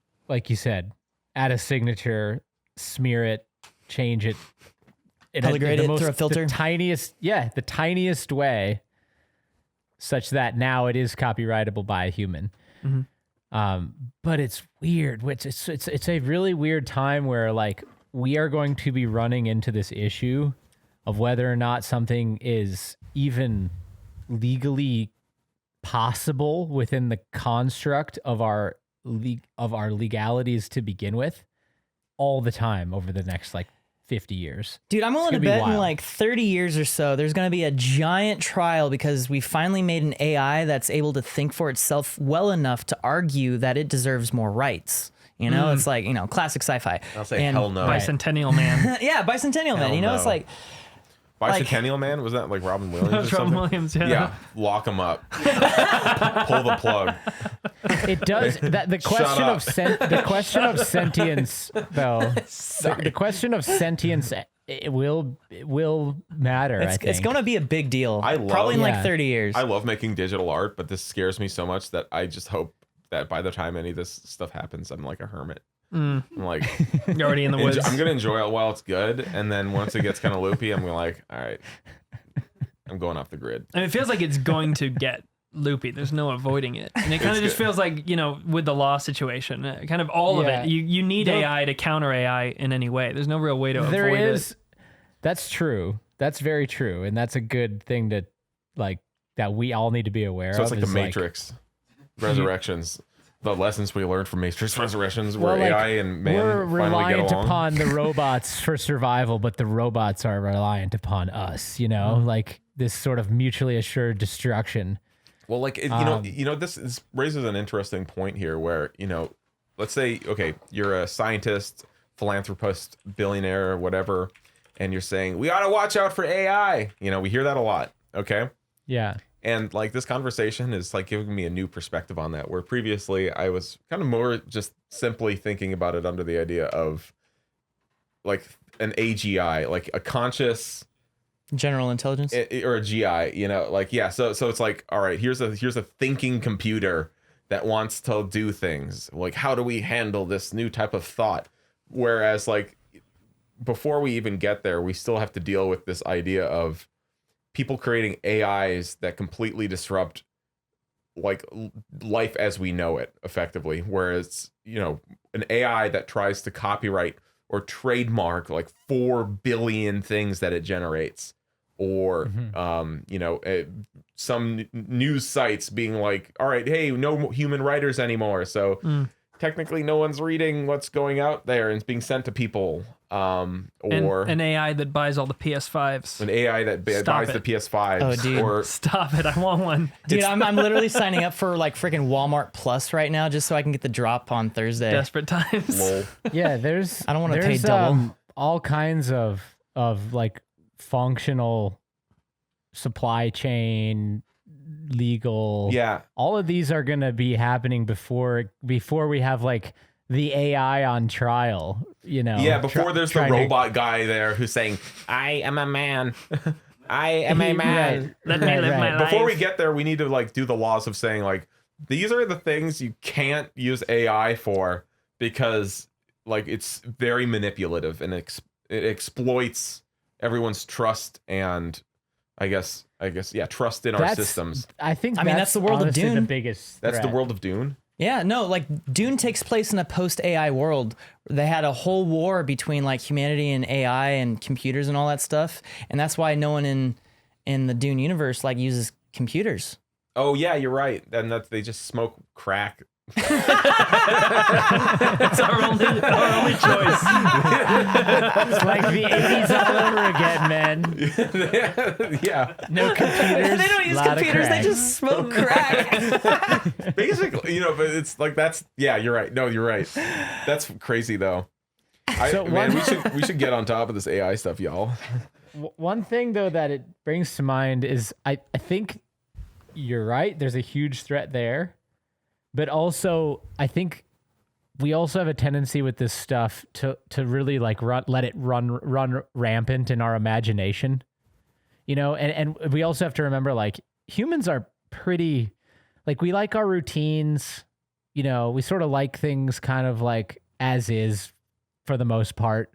you said, add a signature, smear it, change it, Color grade it through a filter. The tiniest way, such that now it is copyrightable by a human. But it's weird. It's a really weird time where like we are going to be running into this issue of whether or not something is even legally possible within the construct of our legalities to begin with, all the time over the next like 50 years. Dude, I'm willing to bet in like 30 years or so, there's going to be a giant trial because we finally made an AI that's able to think for itself well enough to argue that it deserves more rights. You know, it's like, you know, classic sci-fi. I'll say hell no. Bicentennial Man. Yeah, Bicentennial Man. You know, it's like... Bicentennial Man? Was that like Robin Williams? That was Robin Williams, yeah. Yeah, lock him up. Pull the plug. It does that. The question of sentience, though. The question of sentience, it will matter. I think it's going to be a big deal. I love, probably in like 30 years. I love making digital art, but this scares me so much that I just hope that by the time any of this stuff happens, I'm like a hermit. I'm like, you're already in the woods. I'm gonna enjoy it while it's good, and then once it gets kind of loopy, I'm like, all right, I'm going off the grid. And it feels like it's going to get loopy. There's no avoiding it, and it kind of just feels like, you know, with the law situation, kind of all of it. You need AI to counter AI in any way. There's no real way to avoid it. That's true. That's very true, and that's a good thing to like that we all need to be aware of. So it's like the Matrix Resurrections. The lessons we learned from Matrix Resurrections, where AI and man we're finally get reliant along. upon the robots for survival, but the robots are reliant upon us. You know, like this sort of mutually assured destruction. Well, like you know, this raises an interesting point here, where, you know, let's say, okay, you're a scientist, philanthropist, billionaire, or whatever, and you're saying we ought to watch out for AI. You know, we hear that a lot. Okay. Yeah. And like this conversation is like giving me a new perspective on that, where previously I was kind of more just simply thinking about it under the idea of like an AGI, like a conscious general intelligence or a GI, you know, like, yeah. So it's like, all right, here's a thinking computer that wants to do things. Like, how do we handle this new type of thought? Whereas like before we even get there, we still have to deal with this idea of people creating AIs that completely disrupt like life as we know it effectively. Whereas, you know, an AI that tries to copyright or trademark like 4 billion things that it generates, or, you know, some news sites being like, all right, hey, no human writers anymore. So technically no one's reading what's going out there and it's being sent to people. Or an AI that buys all the PS5s. An AI that buys the PS5s. Oh, dude. Or Stop it. I want one. Dude, I'm literally signing up for like freaking Walmart Plus right now just so I can get the drop on Thursday. Desperate times. lol. Yeah, I don't want to pay double. All kinds of like functional supply chain, legal. Yeah. All of these are going to be happening before we have like the AI on trial, you know. Yeah, before there's the robot guy there who's saying, I am a man. I am a man. Let me live my life. Before we get there, we need to like do the laws of saying like, these are the things you can't use AI for because like it's very manipulative and it exploits everyone's trust and I guess yeah, trust in our systems. I think that's the world of honestly Dune. the biggest That's threat. the world of Dune. Yeah, no, like Dune takes place in a post-AI world. They had a whole war between like humanity and AI and computers and all that stuff, and that's why no one in the Dune universe like uses computers. Oh yeah, you're right. And that they just smoke crack. It's our only choice. It's like the 80s all over again, man. Yeah. No computers. They don't use lot of computers. They crack. just smoke crack. Basically, you know, but it's like that's yeah, you're right. No, you're right. That's crazy though. Man, we should get on top of this AI stuff, y'all. One thing though that it brings to mind is I think you're right. There's a huge threat there. But also, I think we also have a tendency with this stuff to really like let it run rampant in our imagination, you know. And we also have to remember like humans are pretty like we like our routines, you know. We sort of like things kind of like as is for the most part,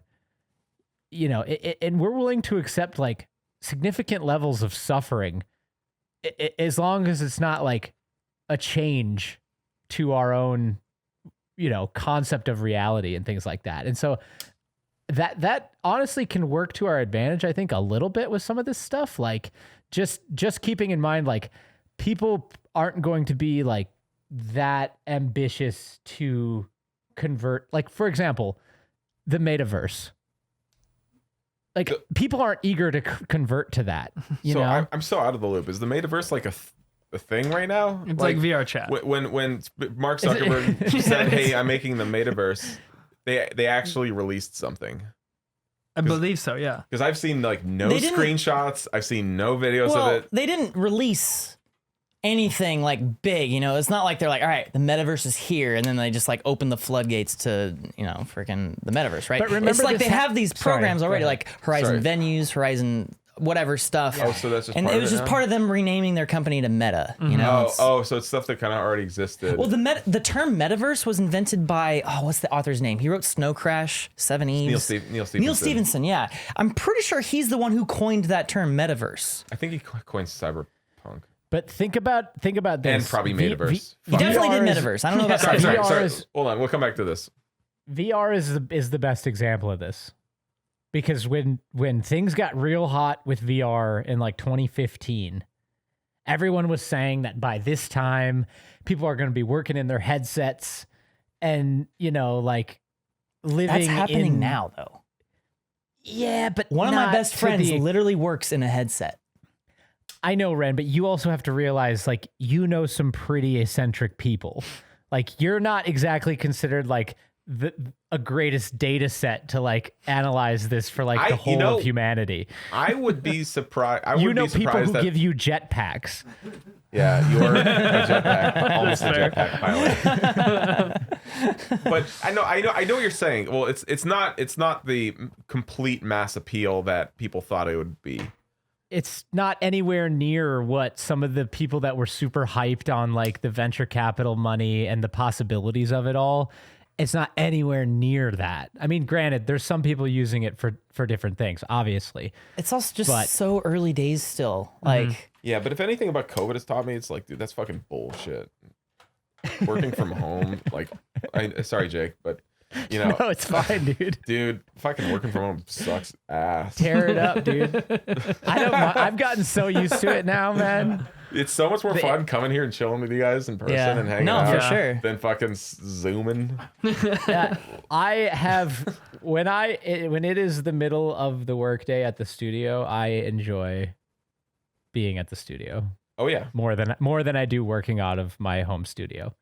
you know. And we're willing to accept like significant levels of suffering, as long as it's not like a change to our own, you know, concept of reality and things like that. And so that honestly can work to our advantage, I think, a little bit with some of this stuff. Like just keeping in mind, like people aren't going to be like that ambitious to convert. Like, for example, the metaverse. Like people aren't eager to convert to that. You know, I'm so out of the loop. Is the metaverse like a thing right now? It's like VR chat. When Mark Zuckerberg said, "Hey, I'm making the metaverse," they actually released something. I believe so, yeah. Because I've seen like no screenshots, I've seen no videos of it. They didn't release anything like big, you know. It's not like they're like, all right, the metaverse is here, and then they just like open the floodgates to, you know, freaking the metaverse, right? But remember, it's like they have these programs already, go like Horizon Venues, Horizon whatever stuff. Oh, so that's just and part it was of just now? part of them renaming their company to Meta. You know. Oh, so it's stuff that kind of already existed. Well, the term metaverse was invented by what's the author's name? He wrote Snow Crash, Seven Eves. Neil Stephenson. Neil Stephenson, yeah. I'm pretty sure he's the one who coined that term metaverse. I think he coined cyberpunk. but think about this. And probably metaverse. He definitely did VR metaverse. I don't know about Sorry. VR Hold on, we'll come back to this. VR is the best example of this. Because when things got real hot with VR in like 2015, everyone was saying that by this time, people are going to be working in their headsets and, you know, like living That's happening now, though. Yeah, but One of my not best to friends the- literally works in a headset. I know, Wren, but you also have to realize, like, you know some pretty eccentric people. Like, you're not exactly considered, like, a greatest data set to, like, analyze this for, like, the whole of humanity. I would be surprised. You know people who give you jetpacks. Yeah, you're a jetpack, almost a jetpack pilot. But I know what you're saying. Well, it's not the complete mass appeal that people thought it would be. It's not anywhere near what some of the people that were super hyped on, like, the venture capital money and the possibilities of it all. It's not anywhere near that. I mean, granted, there's some people using it for different things, obviously. It's also just so early days still. Like, Yeah, but if anything about COVID has taught me, it's like, dude, that's fucking bullshit. Working from home, like, sorry, Jake, but you know, No, it's fine, dude. Dude, fucking working from home sucks ass. Tear it up, dude. I don't. I've gotten so used to it now, man. It's so much more fun coming here and chilling with you guys in person and hanging out for sure. than fucking zooming. I have when it is the middle of the workday at the studio, I enjoy being at the studio. Oh yeah, more than I do working out of my home studio.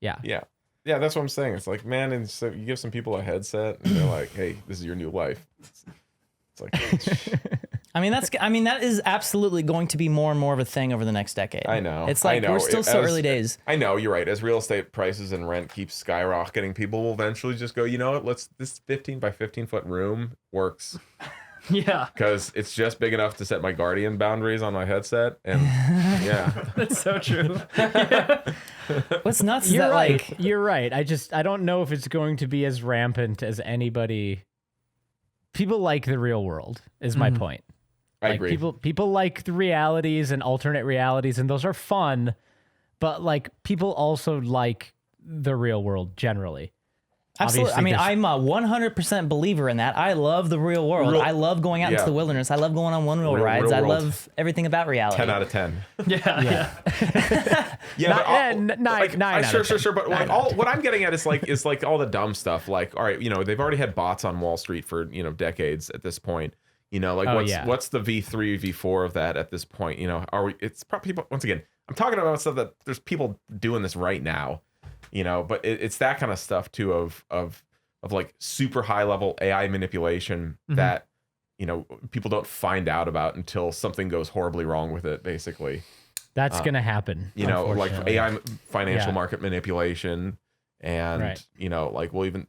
Yeah, that's what I'm saying. It's like, man, and so you give some people a headset and they're like, hey, this is your new life. It's like, I mean, that is absolutely going to be more and more of a thing over the next decade. I know. It's like we're still so early days. I know, you're right. As real estate prices and rent keep skyrocketing, people will eventually just go, you know what, this 15 by 15 foot room works. Yeah. Because it's just big enough to set my Guardian boundaries on my headset. And yeah. That's so true. What's nuts is You're that right. like You're right. I don't know if it's going to be as rampant as anybody. People like the real world is my point. I Like agree. people like the realities and alternate realities, and those are fun, but like people also like the real world generally. absolutely. I Obviously, mean, I'm a 100% believer in that. I love the real world. I love going out into yeah. the wilderness. I love going on one wheel rides. real I world. love everything about reality. 10 out of 10. Yeah. Yeah, Not- but all- nine out sure, of 10. sure. But like what I'm getting at is like all the dumb stuff. Like, all right, they've already had bots on Wall Street for decades at this point. What's the V3, V4 of that at this point? Are we? It's probably people. Once again, I'm talking about stuff that there's people doing this right now. But it's that kind of stuff too of like super high level AI manipulation that people don't find out about until something goes horribly wrong with it. Basically. That's gonna happen. Like unfortunately. AI financial Yeah. market manipulation, and Right. like we'll even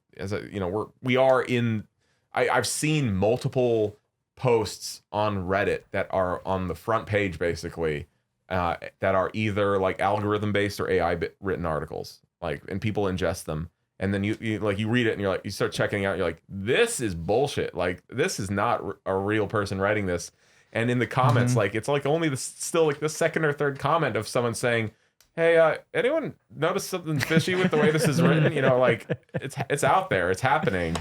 we are in. I've seen multiple posts on Reddit that are on the front page basically that are either like algorithm based or AI written articles, like, and people ingest them, and then you read it and you're like, you start checking out, you're like, this is bullshit, like this is not a real person writing this. And in the comments, like it's like only still like the second or third comment of someone saying, hey, anyone notice something fishy with the way this is written? Like it's out there, it's happening.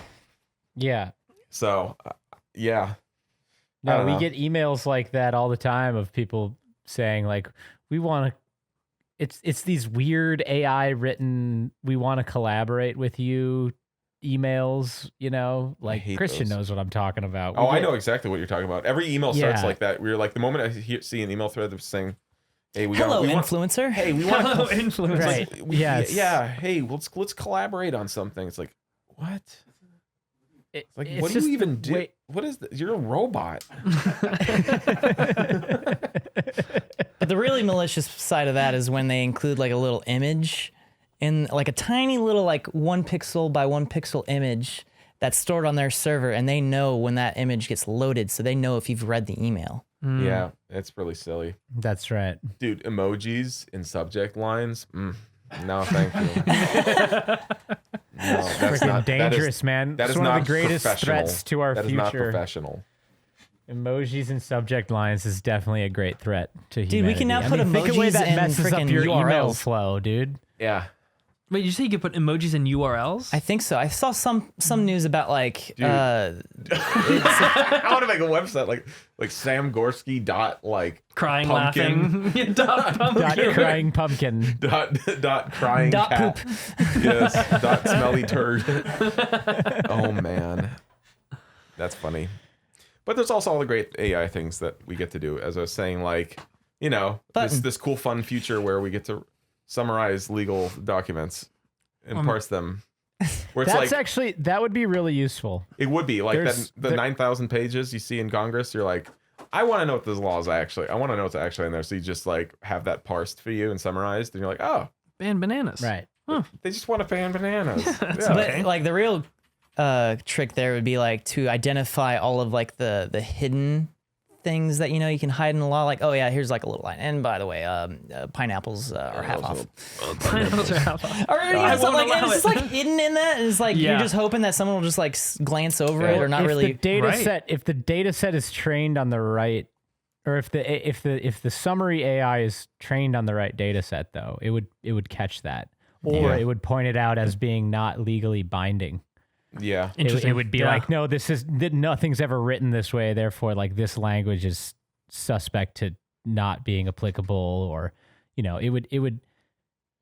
Yeah. So yeah. I No, don't we know. get emails like that all the time of people saying like, we want to, it's these weird AI written, we want to collaborate with you emails, like hate Christian those. knows what I'm talking about. Oh, I know exactly what you're talking about. Every email starts Yeah. like that. We're like, the moment I see an email thread that's saying, hey, Hello, we want, influencer. hey, we want Hello, influencer. Right. Yes. yeah, hey, let's collaborate on something. It's like, what? Like, what do you even do? What is this? You're a robot. But the really malicious side of that is when they include like a little image in like a tiny little like 1 pixel by 1 pixel image that's stored on their server, and they know when that image gets loaded, so they know if you've read the email. Yeah, it's really silly. That's right. Dude, emojis in subject lines. No, thank you. No, that's Freaking not dangerous, man. That It's is one of not the greatest professional. threats to our That is future. not professional. Emojis and subject lines is definitely a great threat to humanity. Dude, we can now put think away emojis that in messes up freaking your email URLs. flow, dude. Yeah. Wait, you say you could put emojis in URLs? I think so. I saw some news about like I want to make a website like Sam Gorski dot like Crying, pumpkin. laughing. Dot Dot pumpkin. crying pumpkin. dot crying dot cat. poop. Yes, dot smelly turd. Oh man, that's funny. But there's also all the great AI things that we get to do. As I was saying, like this cool fun future where we get to summarize legal documents and parse them. Where it's That's like actually, that would be really useful. it would be like There's- the 9,000 pages you see in Congress. You're like, I want to know what this law is actually. I want to know what's actually in there. So you just like have that parsed for you and summarized, and you're like, oh, Ban bananas. Right. they just want to ban bananas. Yeah. But like the real trick there would be like to identify all of like the hidden things that you can hide in the law. Like, oh yeah, here's like a little line. And by the way, pineapples are half off. Pineapples are half off. Or I it's won't like, allow and it's just like hidden in that. And it's like Yeah. you're just hoping that someone will just like glance over it or not if really. the data Right. set, if the data set is trained on the right, or if the summary AI is trained on the right data set, though, it would catch that, or Yeah. it would point it out as being not legally binding. Yeah. Interesting. It would be Yeah. like, no, nothing's ever written this way, therefore, like this language is suspect to not being applicable, or it would.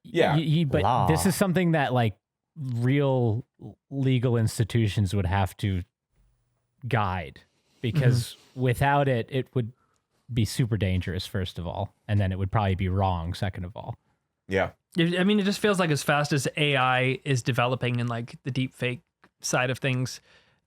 Yeah. But Law. this is something that like real legal institutions would have to guide, because without it, it would be super dangerous, first of all, and then it would probably be wrong, second of all. Yeah. I mean, it just feels like as fast as AI is developing in like the deep fake side of things,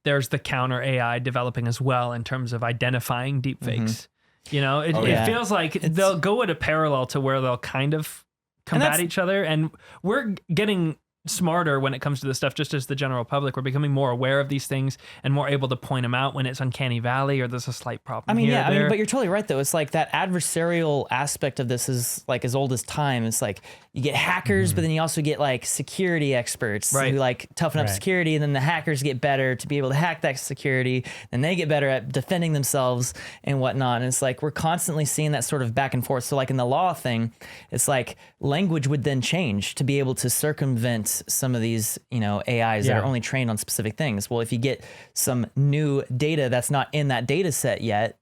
there's the counter AI developing as well in terms of identifying deepfakes. You know, it yeah. feels like they'll go at a parallel to where they'll kind of combat each other. And we're getting smarter when it comes to this stuff, just as the general public. We're becoming more aware of these things and more able to point them out when it's uncanny valley or there's a slight problem. I mean, but you're totally right though. It's like that adversarial aspect of this is like as old as time. It's like you get hackers, but then you also get like security experts who like toughen up security, and then the hackers get better to be able to hack that security, and they get better at defending themselves and whatnot. And it's like we're constantly seeing that sort of back and forth. So like in the law thing, it's like language would then change to be able to circumvent some of these, you know, AIs that are only trained on specific things. Well, if you get some new data that's not in that data set yet,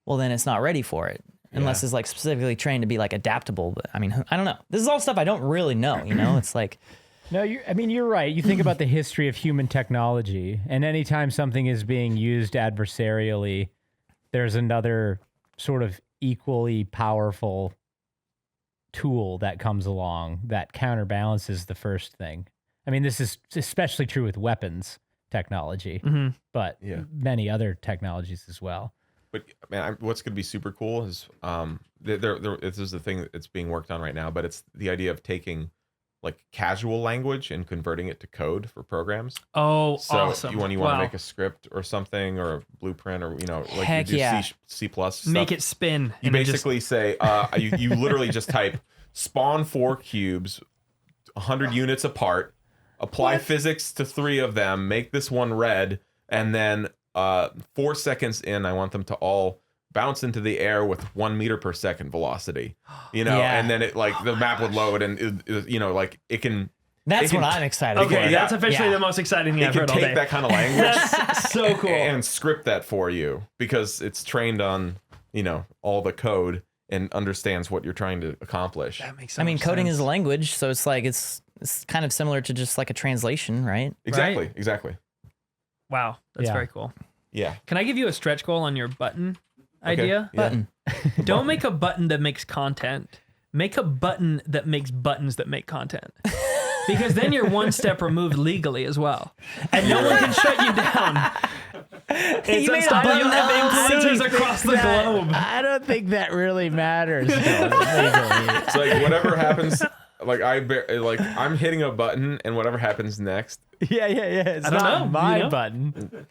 well, then it's not ready for it. Unless it's like specifically trained to be like adaptable. But I mean, I don't know. This is all stuff I don't really know, you know? It's like... No, you're right. You think about the history of human technology, and anytime something is being used adversarially, there's another sort of equally powerful tool that comes along that counterbalances the first thing. I mean, this is especially true with weapons technology, but many other technologies as well. But man, what's going to be super cool is this is the thing that's being worked on right now, but it's the idea of taking like casual language and converting it to code for programs. Oh, so awesome. when you want to make a script or something or a blueprint or, you know, like Heck you do yeah. C plus stuff, Make it spin. you basically say, you literally just type spawn 4 cubes, 100 units apart, apply physics to 3 of them, make this one red, and then 4 seconds in, I want them to all bounce into the air with 1 meter per second velocity, you know, and then it like the map would load and you know, like it can. That's what I'm excited for. Okay, that's officially the most exciting thing I've heard all day. It can take that kind of language. That's so cool. And script that for you because it's trained on, you know, all the code and understands what you're trying to accomplish. That makes I mean, coding sense. is a language, so it's like it's kind of similar to just like a translation, right? Exactly. Exactly. Wow, that's very cool. Yeah. Can I give you a stretch goal on your button idea? Yeah. Button. Don't make a button that makes content. Make a button that makes buttons that make content. Because then you're one step removed legally as well. And no one can shut you down. You made a button You'll have that influencers across the globe. I don't think that really matters. Legally. It's like whatever happens, like I'm hitting a button and whatever happens next. Yeah. It's I don't not know, my you know? button.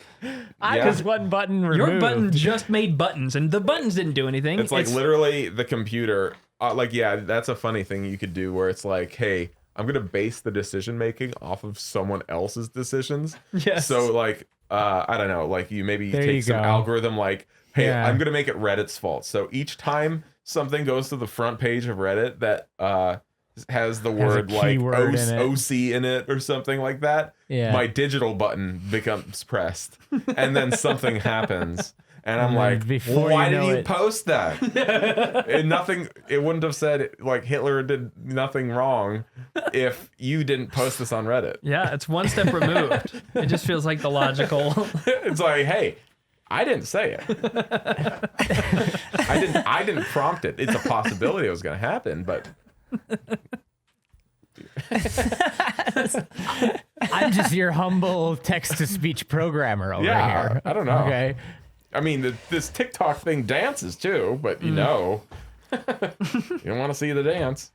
I Yeah. was one button removed. Your button just made buttons, and the buttons didn't do anything. It's like literally the computer. That's a funny thing you could do where it's like, hey, I'm gonna base the decision making off of someone else's decisions. Yes. So like, I don't know, like you maybe There take you some go. algorithm like, hey, Yeah. I'm gonna make it Reddit's fault. So each time something goes to the front page of Reddit that has the word like keyword in it. OC in it or something like that, Yeah. my digital button becomes pressed, and then something happens. And I'm And then like, before why you did know you it- post that? It wouldn't have said like Hitler did nothing wrong if you didn't post this on Reddit. Yeah, it's one step removed. It just feels like the logical. It's like, hey, I didn't say it. I didn't prompt it. It's a possibility it was going to happen, but I'm just your humble text-to-speech programmer over yeah, here. I don't know. Okay. I mean, this TikTok thing dances too, but you know, you don't want to see the dance.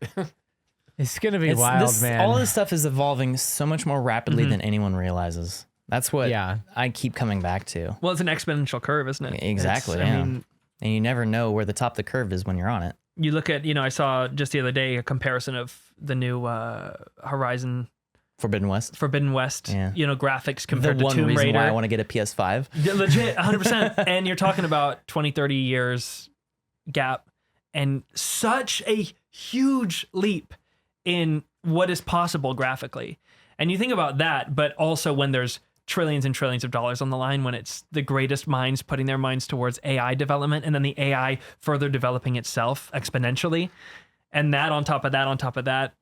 It's gonna be wild, man. All this stuff is evolving so much more rapidly than anyone realizes. That's what I keep coming back to. Well, it's an exponential curve, isn't it? Exactly. It's- I mean, and you never know where the top of the curve is when you're on it. you look at, I saw just the other day a comparison of the new Horizon Forbidden West. graphics The compared to one Tomb reason Raider. why I want to get a PS5. Yeah, legit, 100%. And you're talking about 20, 30 years gap and such a huge leap in what is possible graphically. And you think about that, but also when there's trillions and trillions of dollars on the line, when it's the greatest minds putting their minds towards AI development and then the AI further developing itself exponentially. And that on top of that,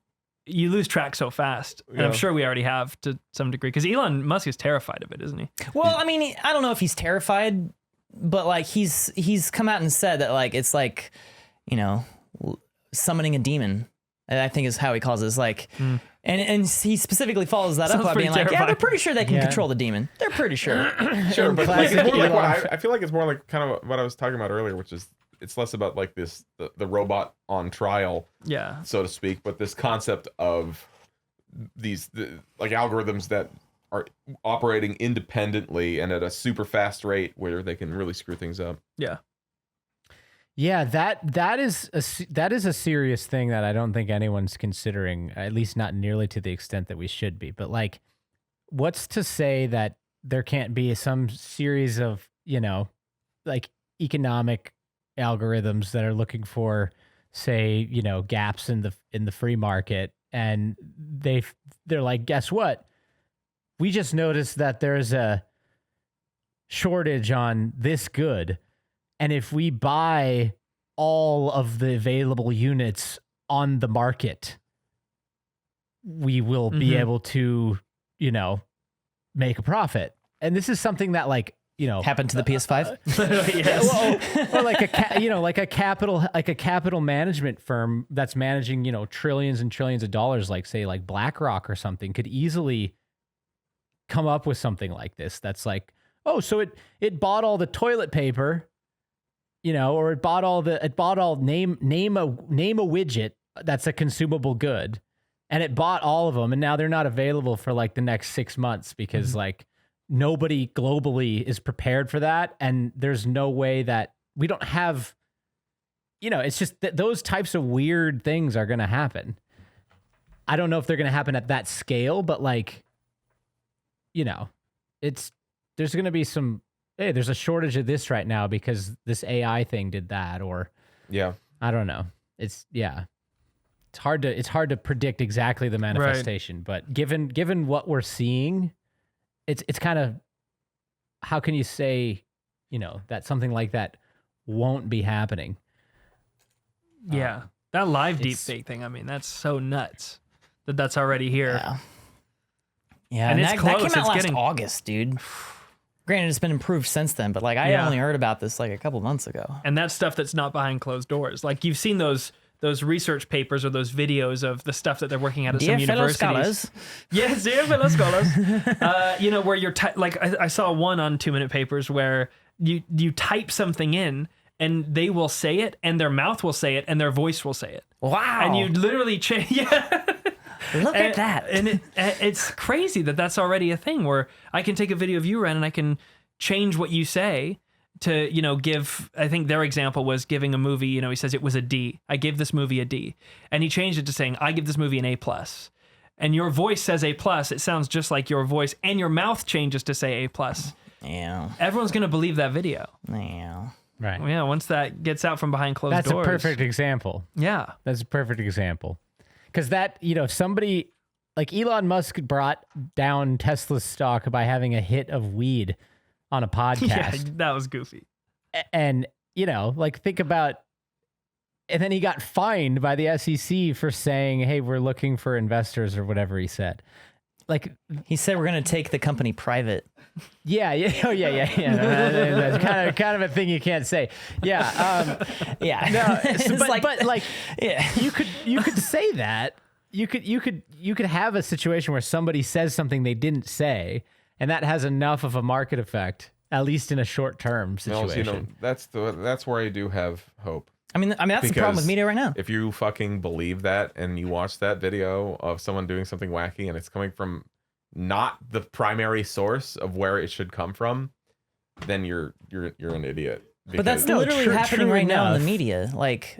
you lose track so fast. And I'm sure we already have to some degree because Elon Musk is terrified of it, isn't he? Well, I mean, I don't know if he's terrified, but like he's come out and said that like it's like, summoning a demon. I think is how he calls it. It's like, and he specifically follows that Sounds up by being pretty like, yeah, terrifying. they're pretty sure they can Yeah. control the demon. They're pretty sure. Sure, but like, it's classic more like what Elon- I feel like it's more like kind of what I was talking about earlier, which is it's less about like the robot on trial, Yeah. so to speak, but this concept of like algorithms that are operating independently and at a super fast rate where they can really screw things up. Yeah. Yeah, that is a serious thing that I don't think anyone's considering, at least not nearly to the extent that we should be. But like, what's to say that there can't be some series of, like economic algorithms that are looking for, say, gaps in the free market, and they're like, guess what? We just noticed that there's a shortage on this good. And if we buy all of the available units on the market, we will be able to, make a profit. And this is something that Happened to the PS5. Yes. or like a capital management firm that's managing, trillions and trillions of dollars, like say like BlackRock or something, could easily come up with something like this. That's like, oh, so it bought all the toilet paper, or it bought all name a widget that's a consumable good, and it bought all of them, and now they're not available for like the next 6 months because like nobody globally is prepared for that, and there's no way that we don't have, it's just that those types of weird things are going to happen. I don't know if they're going to happen at that scale, but like, there's going to be some, hey, there's a shortage of this right now because this AI thing did that, or Yeah. I don't know. It's hard to predict exactly the manifestation, but given what we're seeing, it's kind of, how can you say, that something like that won't be happening? Yeah. That live it's- deepfake thing, I mean, that's so nuts that that's already here. Yeah. Yeah, And and it's that close, came out it's last getting- August, dude. Granted, it's been improved since then, but like I Yeah. only heard about this like a couple months ago. And that's stuff that's not behind closed doors. Like you've seen those research papers or those videos of the stuff that they're working at Dear some fellow universities. scholars, Yes, dear fellow scholars. Where you're I saw one on 2 Minute Papers where you type something in and they will say it and their mouth will say it and their voice will say it. wow! And you literally change. Yeah. look at that. And it's crazy that that's already a thing where I can take a video of you, Wren, and I can change what you say to, give, I think their example was giving a movie, he says it was a D. I gave this movie a D. And he changed it to saying, I give this movie an A+. And your voice says A+. It sounds just like your voice, and your mouth changes to say A+. Yeah, Everyone's going to believe that video. yeah. Right. Yeah, once that gets out from behind closed That's doors. a perfect example. Yeah. That's a perfect example. Because that, somebody like Elon Musk brought down Tesla's stock by having a hit of weed on a podcast. Yeah, that was goofy. And, think about, and then he got fined by the SEC for saying, hey, we're looking for investors or whatever he said. Like, He said we're gonna take the company private. yeah. That's kind of a thing you can't say. Yeah. Yeah, No, It's but like, yeah. you could say that. You could have a situation where somebody says something they didn't say, and that has enough of a market effect, at least in a short-term Well, situation. that's where I do have hope. I mean that's the problem with Because media right now. If you fucking believe that and you watch that video of someone doing something wacky and it's coming from not the primary source of where it should come from, then you're an idiot. But that's Because- literally true- happening true right now in enough. the media. Like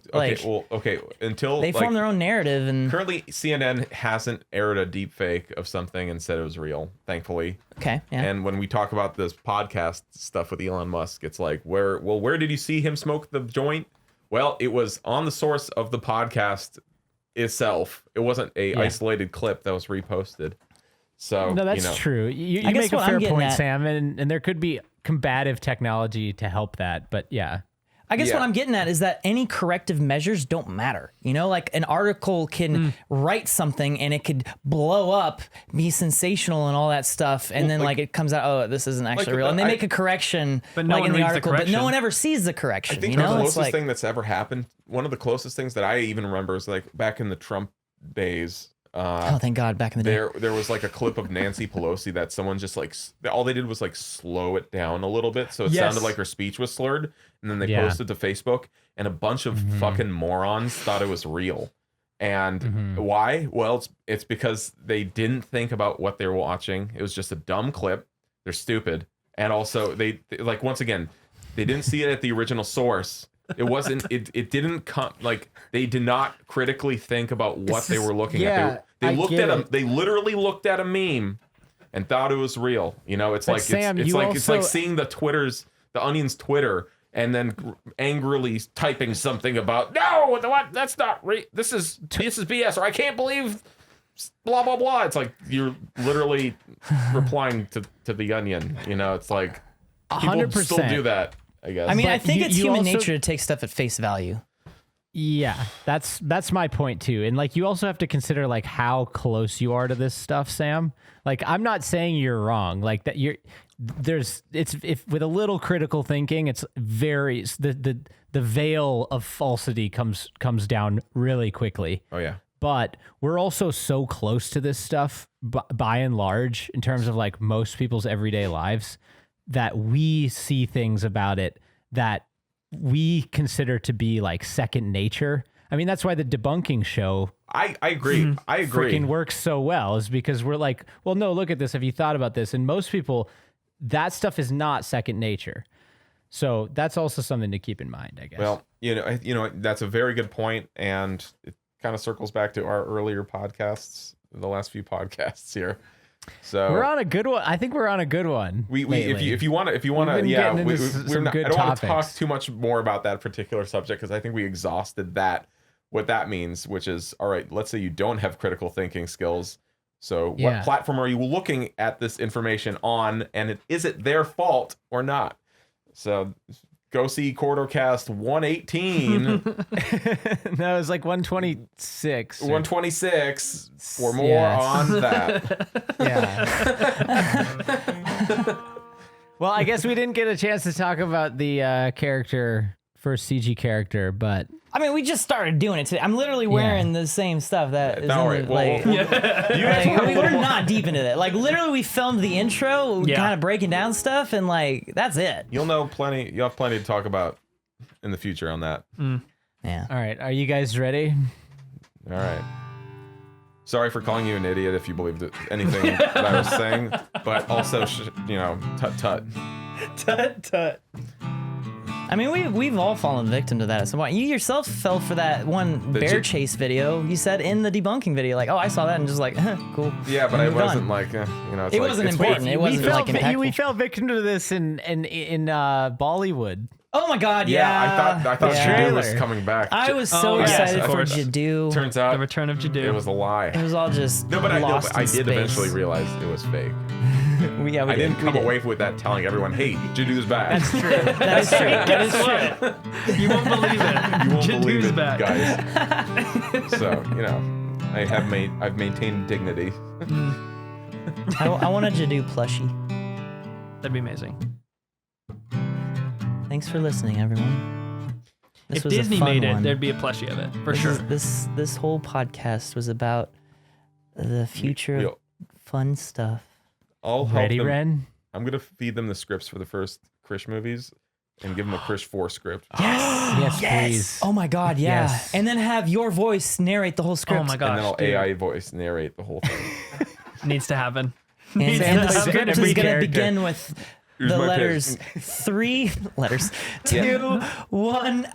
until they form their own narrative, and currently CNN hasn't aired a deep fake of something and said it was real, thankfully. okay, yeah. And when we talk about this podcast stuff with Elon Musk, it's like, where did you see him smoke the joint? Well, it was on the source of the podcast itself. It wasn't a isolated clip that was reposted. So No, that's true. You I guess make a what I'm fair getting point, at- Sam, and there could be combative technology to help that. But yeah, I guess what Yeah. I'm getting at is that any corrective measures don't matter. Like an article can write something and it could blow up, be sensational and all that stuff, and then like it comes out, oh, this isn't actually real, and they make a correction, But no like one in the reads the article, but no correction. one ever sees the correction. I think you know, the it's closest like thing that's ever happened, one of the closest things that I even remember is like back in the Trump days. Oh, thank God! Back in the day. There was like a clip of Nancy Pelosi that someone just like all they did was like slow it down a little bit, so it sounded like her speech was slurred, and then they posted to Facebook, and a bunch of fucking morons thought it was real. And why? Well, it's because they didn't think about what they were watching. It was just a dumb clip. They're stupid, and also they like once again, they didn't see it at the original source. It wasn't. It didn't come. Like they did not critically think about what they were looking at. They looked at them. They literally looked at a meme and thought it was real. You know, it's like Sam, it's like seeing the Onion's Twitter, and then angrily typing something about no, what? That's not real. This is BS, or I can't believe blah blah blah. It's like you're literally replying to the Onion. You know, it's like people 100%. still do that. I guess. I mean, But I think it's human also- nature to take stuff at face value. Yeah, that's my point too. And like you also have to consider like how close you are to this stuff, Sam. Like I'm not saying you're wrong. Like that if with a little critical thinking, it's very the veil of falsity comes down really quickly. Oh yeah. But we're also so close to this stuff by and large in terms of like most people's everyday lives that we see things about it that we consider to be like second nature. I mean, that's why the debunking show I agree. I agree. freaking works so well, is because we're like, well, no, look at this. Have you thought about this? And most people, that stuff is not second nature. So that's also something to keep in mind, I guess. Well, you know, that's a very good point, and it kind of circles back to our earlier podcasts, the last few podcasts here. So we're on a good one. I think we're on a good one. If you want to, yeah, we're not, I don't want to talk too much more about that particular subject because I think we exhausted what that means, which is all right. Let's say you don't have critical thinking skills. So what platform are you looking at this information on, and is it their fault or not? So go see CorridorCast 118. No, it was like 126. 126 for more on that. Yeah. Well, I guess we didn't get a chance to talk about the first CG character, but I mean, we just started doing it today. I'm literally wearing the same stuff that is All in right. the, we're not deep into that. Like, literally, we filmed the intro, kind of breaking down stuff, and like, that's it. You'll have plenty to talk about in the future on that. Yeah. all right. Are you guys ready? All right. Sorry for calling you an idiot if you believed anything that I was saying, but also, tut tut. Tut tut. I mean, we've all fallen victim to that at some point. You yourself fell for that one bear chase video. You said in the debunking video, like, "Oh, I saw that," and just like, cool. Yeah, but I wasn't like, it wasn't important. It wasn't like impactful. We fell victim to this in Bollywood. Oh my God! Yeah, I thought Jadoo was coming back. I was so excited for Jadoo. Turns out the return of Jadoo. It was a lie. It was all just I did eventually realize it was fake. We I didn't come away with that telling everyone, "Hey, Jadoo's back." That's true. That is true. That is true. You won't believe it. You won't Jadoo's believe it, back. guys. So I've maintained dignity. I want a Jadoo plushie. That'd be amazing. Thanks for listening, everyone. If Disney made it, there'd be a plushie of it for sure. This whole podcast was about the future of fun stuff. I'll help Ready, them. Wren? I'm gonna feed them the scripts for the first Krish movies and give them a Krish 4 script. Yes, please. Oh my God, yeah. Yes. And then have your voice narrate the whole script. Oh my gosh. And then I'll dude. AI voice narrate the whole thing. Needs to happen. And Sam, the Sam, script every is going to character. begin with Here's the my letters pitch. 3 letters 2 1.